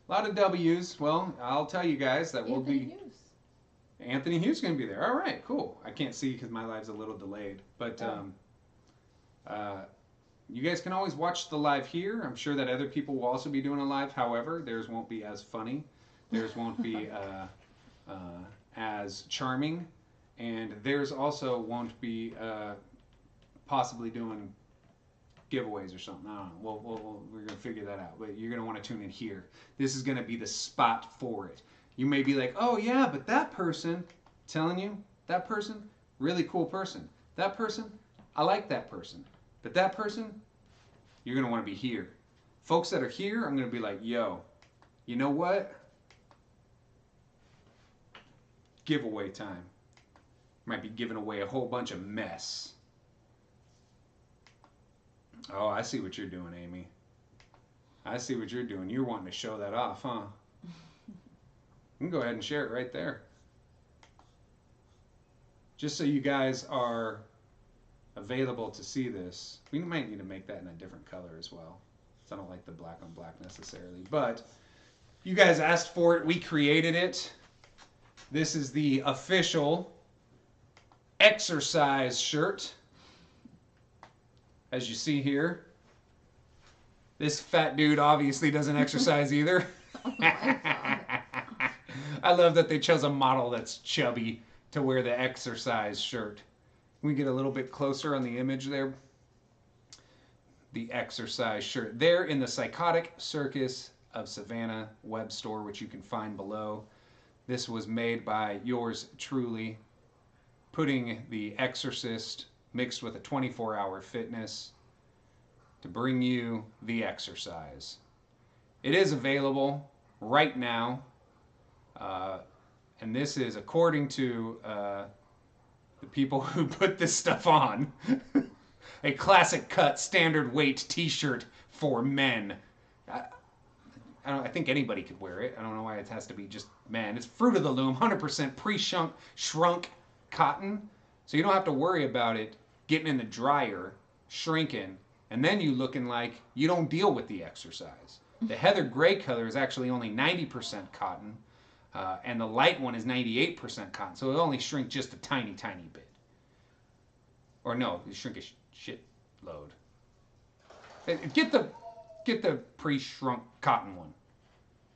A lot of W's. Well, I'll tell you guys that we'll be... Anthony Hughes is going to be there. All right, cool. I can't see because my live's a little delayed. But you guys can always watch the live here. I'm sure that other people will also be doing a live. However, theirs won't be as funny. Theirs won't be as charming. And theirs also won't be possibly doing giveaways or something. I don't know. We're going to figure that out. But you're going to want to tune in here. This is going to be the spot for it. You may be like, oh yeah, but that person, telling you, that person, really cool person. That person, I like that person. But that person, you're going to want to be here. Folks that are here, I'm going to be like, yo, you know what? Giveaway time. Might be giving away a whole bunch of mess. Oh, I see what you're doing, Amy. I see what you're doing. You're wanting to show that off, huh? You can go ahead and share it right there. Just so you guys are available to see this. We might need to make that in a different color as well. So I don't like the black on black necessarily. But you guys asked for it. We created it. This is the official exercise shirt. As you see here. This fat dude obviously doesn't exercise either. Oh my God. I love that they chose a model that's chubby to wear the exercise shirt. Can we get a little bit closer on the image there? the exercise shirt. They're in the Psychotic Circus of Savannah web store, which you can find below. This was made by yours truly, putting The Exorcist mixed with a 24-hour fitness to bring you the exercise. It is available right now, and this is according to the people who put this stuff on. A classic cut, standard weight t-shirt for men. I think anybody could wear it. I don't know why it has to be just men. It's Fruit of the Loom, 100% shrunk cotton. So you don't have to worry about it getting in the dryer, shrinking, and then you looking like you don't deal with the exercise. The Heather Gray color is actually only 90% cotton, and the light one is 98% cotton. So it'll only shrink just a tiny, tiny bit. Or no, you shrink a shit load. Get the pre-shrunk cotton one.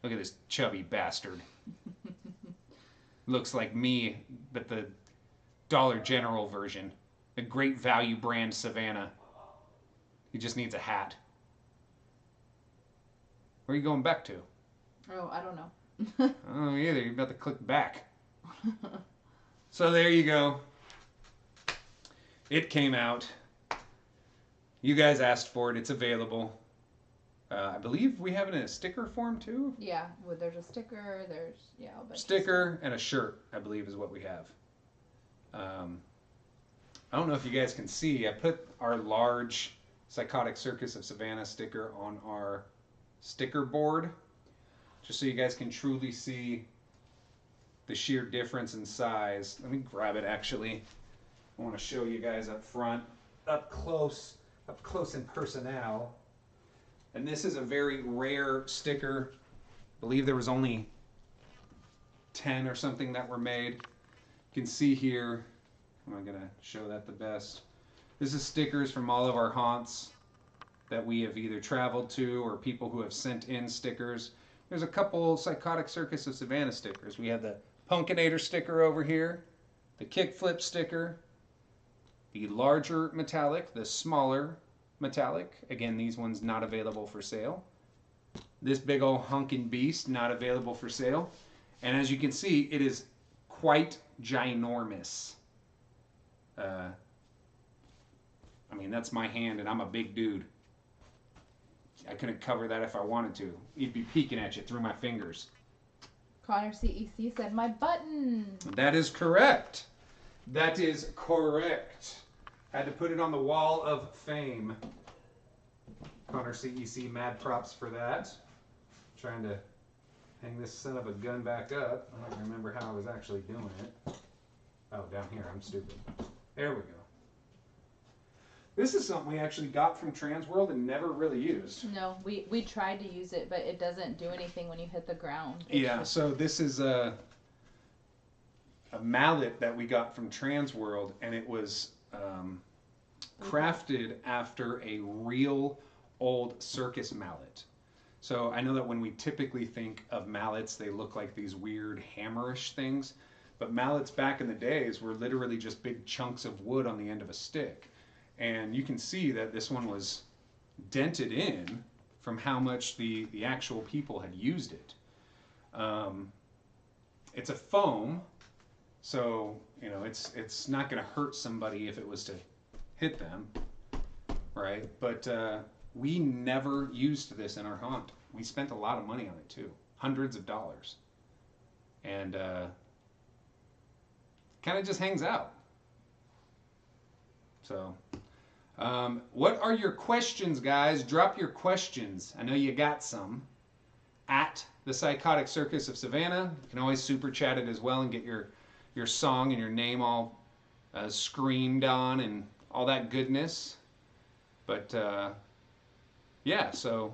Look at this chubby bastard. Looks like me, but the Dollar General version. The Great Value brand Savannah. He just needs a hat. Where are you going back to? Oh, I don't know. I don't know either. You're about to click back. So there you go. It came out. You guys asked for it. It's available. I believe we have it in a sticker form too. Yeah, well, there's a sticker. There's a bunch sticker and a shirt, I believe, is what we have. I don't know if you guys can see. I put our large Psychotic Circus of Savannah sticker on our sticker board, just so you guys can truly see the sheer difference in size. Let me grab it. Actually, I want to show you guys up front, up close in personnel. And this is a very rare sticker. I believe there was only 10 or something that were made. You can see here, how am I going to show that the best? This is stickers from all of our haunts that we have either traveled to or people who have sent in stickers. There's a couple Psychotic Circus of Savannah stickers. We have the Punkinator sticker over here, the Kickflip sticker, the larger metallic, the smaller metallic. Again, these ones not available for sale. This big old hunkin' beast not available for sale. And as you can see, it is quite ginormous. I mean, that's my hand, and I'm a big dude. I couldn't cover that if I wanted to. You'd be peeking at you through my fingers. Connor CEC said, my button. That is correct. That is correct. Had to put it on the wall of fame. Connor CEC, mad props for that. Trying to hang this son of a gun back up. I don't remember how I was actually doing it. Oh, down here. I'm stupid. There we go. This is something we actually got from Transworld and never really used. No, we tried to use it, but it doesn't do anything when you hit the ground. So this is a mallet that we got from Transworld, and it was crafted after a real old circus mallet. So I know that when we typically think of mallets, they look like these weird hammerish things, but mallets back in the days were literally just big chunks of wood on the end of a stick. And you can see that this one was dented in from how much the actual people had used it. It's a foam, so you know it's not going to hurt somebody if it was to hit them, right? But we never used this in our haunt. We spent a lot of money on it too, hundreds of dollars, and kind of just hangs out. So. What are your questions, guys? Drop your questions. I know you got some. At the Psychotic Circus of Savannah. You can always super chat it as well and get your song and your name all screamed on and all that goodness. But yeah, so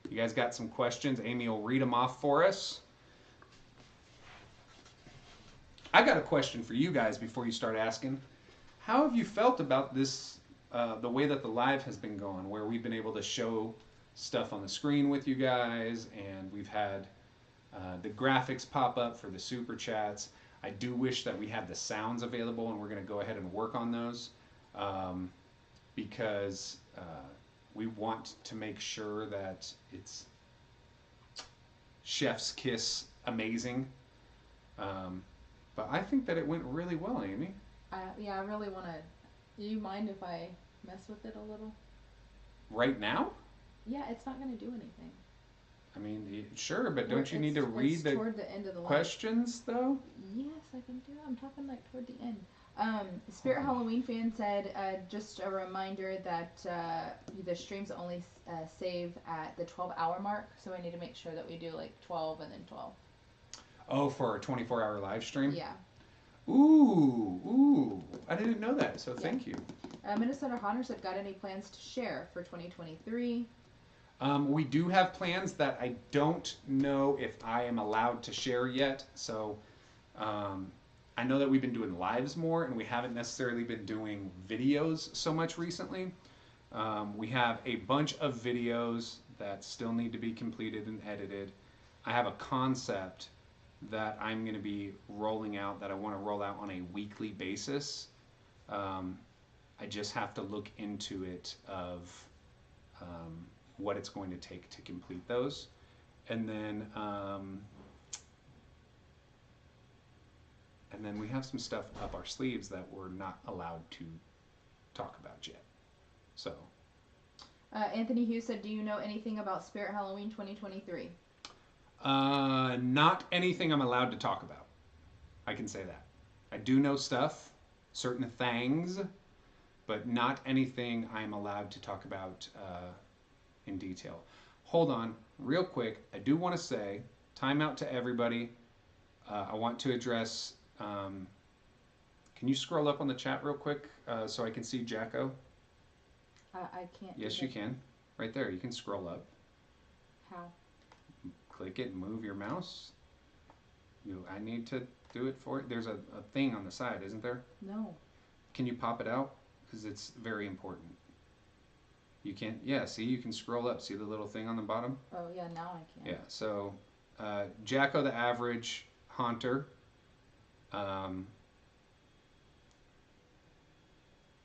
you guys got some questions. Amy will read them off for us. I got a question for you guys before you start asking. How have you felt about this? The way that the live has been going, where we've been able to show stuff on the screen with you guys, and we've had the graphics pop up for the super chats. I do wish that we had the sounds available, and we're going to go ahead and work on those because we want to make sure that it's chef's kiss amazing. But I think that it went really well, Amy. Yeah, I really want to. Do you mind if I mess with it a little? Right now? Yeah, it's not going to do anything. I mean, sure, but don't you need to read the toward the end of the questions, though? Yes, I can do it. I'm talking like toward the end. Spirit Halloween fan said, just a reminder that the streams only save at the 12-hour mark, so I need to make sure that we do like 12 and then 12. Oh, for our 24-hour live stream? Yeah. Ooh, I didn't know that, so thank you. Minnesota Hunter said, got any plans to share for 2023? We do have plans that I don't know if I am allowed to share yet. So I know that we've been doing lives more, and we haven't necessarily been doing videos so much recently. We have a bunch of videos that still need to be completed and edited. I have a concept that I'm going to be rolling out that I want to roll out on a weekly basis. I just have to look into it of what it's going to take to complete those. And then we have some stuff up our sleeves that we're not allowed to talk about yet. So Anthony Hughes said, do you know anything about Spirit Halloween 2023? Not anything I'm allowed to talk about. I can say that. I do know stuff, certain things, but not anything I'm allowed to talk about in detail. Hold on, real quick. I do want to say, time out to everybody. I want to address, can you scroll up on the chat real quick so I can see Jacko? I can't. Yes, you can. Right there, you can scroll up. How? Click it and move your mouse. I need to do it for it. There's a thing on the side, isn't there? No. Can you pop it out? Because it's very important. You can't, yeah, see, you can scroll up. See the little thing on the bottom? Oh, yeah, now I can. Yeah, so Jacko the Average Haunter. I'm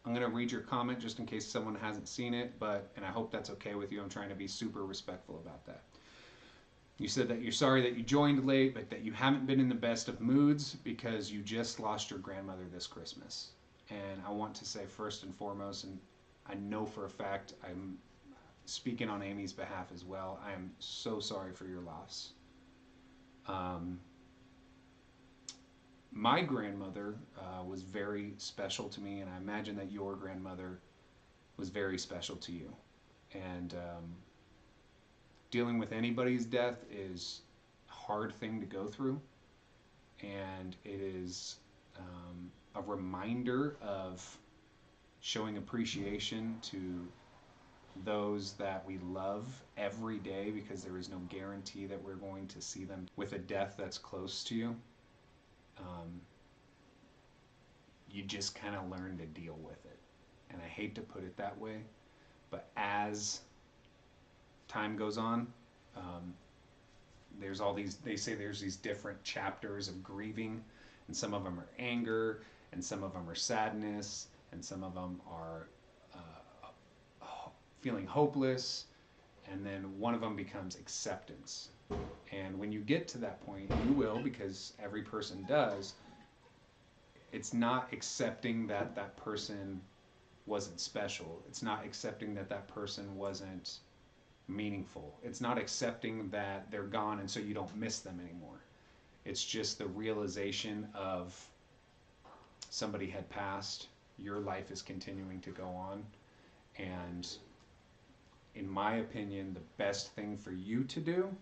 going to read your comment just in case someone hasn't seen it, and I hope that's okay with you. I'm trying to be super respectful about that. You said that you're sorry that you joined late, but that you haven't been in the best of moods because you just lost your grandmother this Christmas. And I want to say first and foremost, and I know for a fact I'm speaking on Amy's behalf as well, I am so sorry for your loss. My grandmother was very special to me, and I imagine that your grandmother was very special to you. And dealing with anybody's death is a hard thing to go through, and it is a reminder of showing appreciation to those that we love every day, because there is no guarantee that we're going to see them with a death that's close to you. You just kind of learn to deal with it. And I hate to put it that way, but as time goes on, there's all these, they say there's these different chapters of grieving, and some of them are anger, and some of them are sadness, and some of them are feeling hopeless, and then one of them becomes acceptance. And when you get to that point, you will, because every person does, it's not accepting that that person wasn't special. It's not accepting that that person wasn't meaningful. It's not accepting that they're gone and so you don't miss them anymore. It's just the realization of somebody had passed, your life is continuing to go on, and in my opinion, the best thing for you to do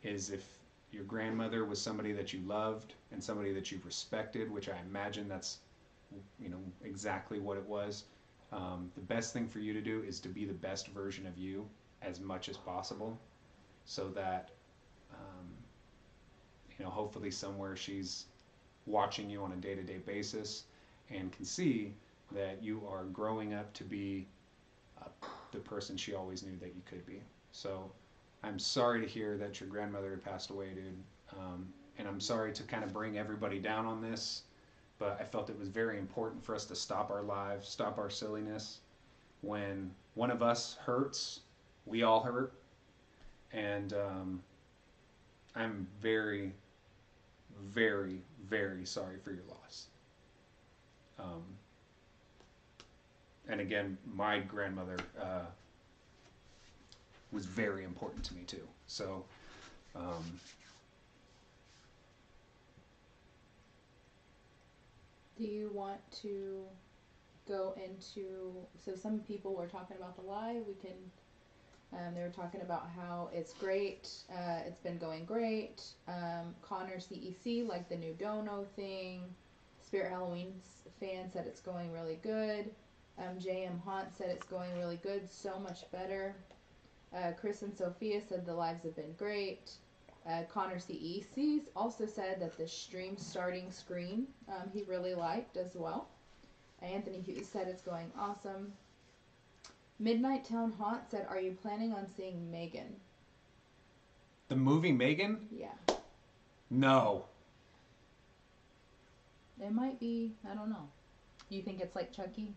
is, if your grandmother was somebody that you loved and somebody that you respected, which I imagine that's, exactly what it was, the best thing for you to do is to be the best version of you as much as possible, so that hopefully somewhere she's watching you on a day-to-day basis and can see that you are growing up to be the person she always knew that you could be. So I'm sorry to hear that your grandmother had passed away, dude. And I'm sorry to kind of bring everybody down on this, but I felt it was very important for us to stop our lives, stop our silliness, when one of us hurts, we all hurt. And I'm very, very, very sorry for your loss. Um, and again, my grandmother was very important to me too. So, do you want to go into? So some people were talking about the live. We can. They were talking about how it's great. It's been going great. Connor CEC liked the new dono thing. Spirit Halloween's fan said it's going really good. JM Haunt said it's going really good, so much better. Chris and Sophia said the lives have been great. Connor CEC also said that the stream starting screen he really liked as well. Anthony Hughes said it's going awesome. Midnight Town Haunt said, are you planning on seeing Megan? The movie Megan? Yeah. No. It might be, I don't know. You think it's like Chucky?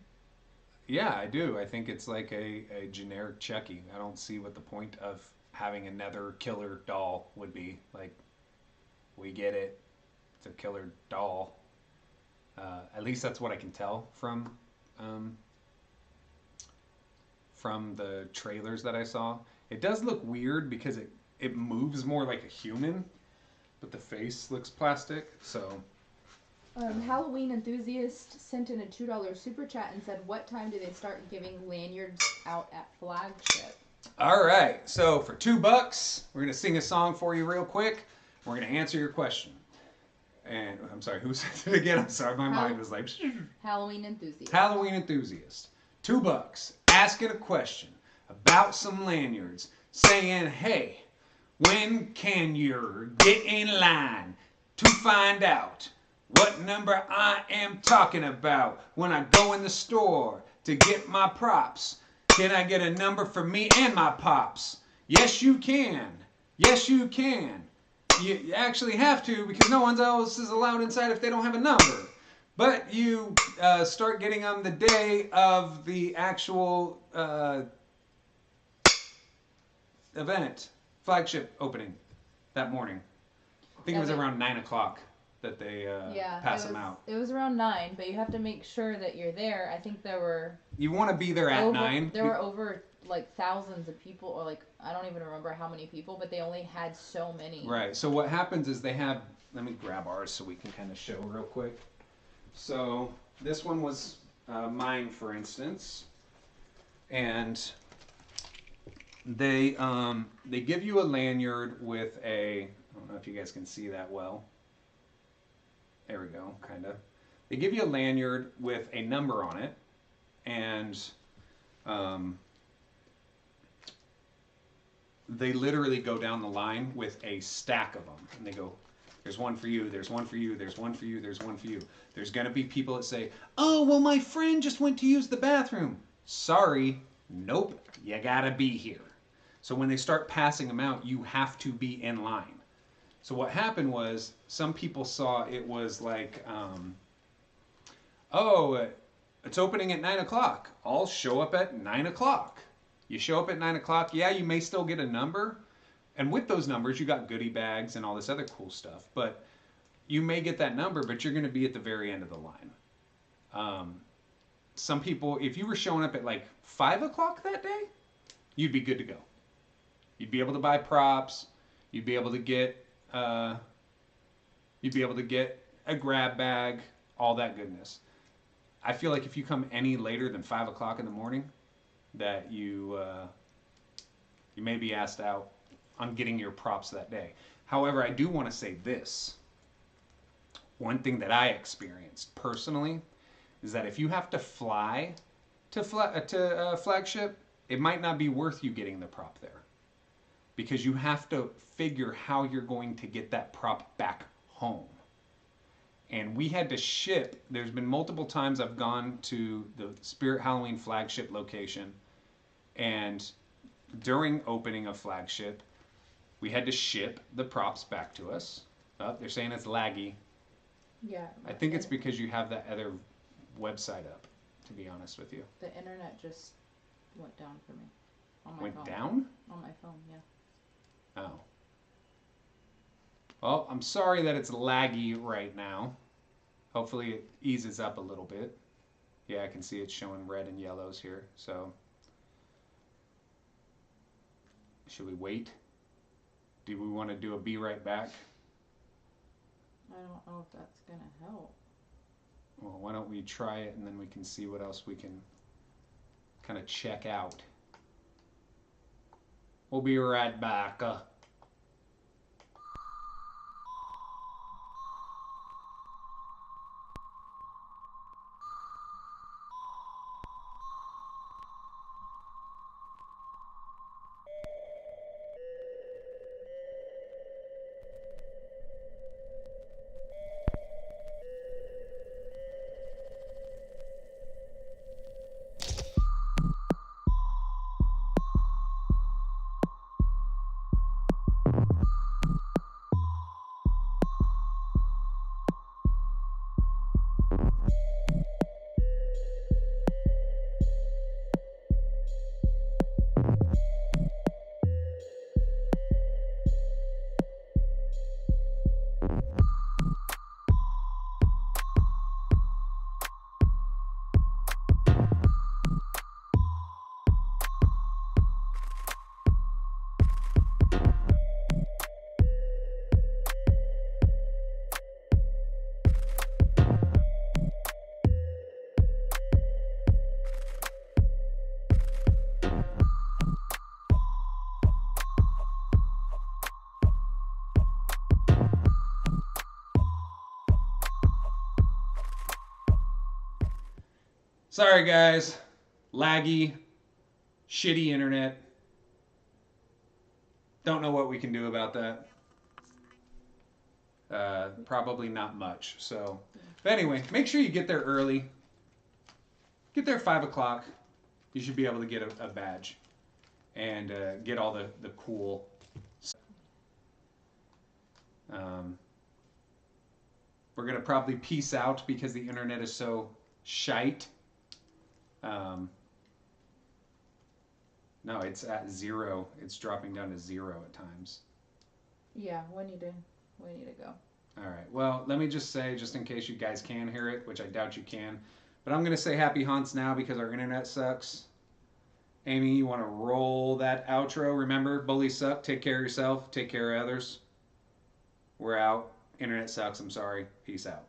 Yeah, I do. I think it's like a generic Chucky. I don't see what the point of having another killer doll would be. Like, we get it. It's a killer doll. At least that's what I can tell from the trailers that I saw. It does look weird because it moves more like a human, but the face looks plastic. So Halloween Enthusiast sent in a $2 super chat and said, what time do they start giving lanyards out at Flagship? All right, so for $2, we're going to sing a song for you real quick. We're going to answer your question. And I'm sorry, who said it again? I'm sorry, my mind was like... Halloween Enthusiast. Halloween Enthusiast. $2. Asking a question about some lanyards. Saying, hey, when can you get in line to find out what number I am talking about when I go in the store to get my props? Can I get a number for me and my pops? Yes, you can. Yes, you can. You actually have to because no one else is allowed inside if they don't have a number. But you start getting them the day of the actual event, flagship opening that morning. I think it was around 9 o'clock that they pass them out. It was around 9, but you have to make sure that you're there. I think there were... You want to be there at 9. There were over like thousands of people, or like I don't even remember how many people, but they only had so many. Right. So what happens is they have... Let me grab ours so we can kind of show real quick. So this one was mine, for instance, and they give you a lanyard with a... I don't know if you guys can see that well. There we go, kind of. They give you a lanyard with a number on it, and they literally go down the line with a stack of them, and they go, there's one for you, there's one for you, there's one for you, there's one for you. There's going to be people that say, oh, well, my friend just went to use the bathroom. Sorry, nope, you got to be here. So when they start passing them out, you have to be in line. So what happened was some people saw it was like, oh, it's opening at 9 o'clock. I'll show up at 9 o'clock. You show up at 9 o'clock, yeah, you may still get a number. And with those numbers, you got goodie bags and all this other cool stuff. But you may get that number, but you're going to be at the very end of the line. Some people, if you were showing up at like 5 o'clock that day, you'd be good to go. You'd be able to buy props. You'd be able to get a grab bag, all that goodness. I feel like if you come any later than 5 o'clock in the morning, that you may be asked out on getting your props that day. However, I do want to say this. One thing that I experienced personally is that if you have to fly to Flagship, it might not be worth you getting the prop there. Because you have to figure how you're going to get that prop back home. And we had to ship. There's been multiple times I've gone to the Spirit Halloween Flagship location, and during opening of Flagship, we had to ship the props back to us. Oh, they're saying it's laggy. Yeah. I think it's because you have that other website up, to be honest with you. The internet just went down for me. On my Went phone. down? On my phone, yeah. Oh. Well, I'm sorry that it's laggy right now. Hopefully it eases up a little bit. Yeah, I can see it's showing red and yellows here. So, should we wait? Do we want to do a be right back? I don't know if that's going to help. Well, why don't we try it and then we can see what else we can kind of check out. We'll be right back. Sorry guys, laggy, shitty internet. Don't know what we can do about that. Probably not much. So, but anyway, make sure you get there early. Get there 5 o'clock. You should be able to get a badge and get all the cool stuff. We're going to probably peace out because the internet is so shite. No, it's at 0. It's dropping down to 0 at times. Yeah, we need to go. All right. Well, let me just say, just in case you guys can hear it, which I doubt you can, but I'm going to say happy haunts now because our internet sucks. Amy, you want to roll that outro? Remember, bullies suck. Take care of yourself. Take care of others. We're out. Internet sucks. I'm sorry. Peace out.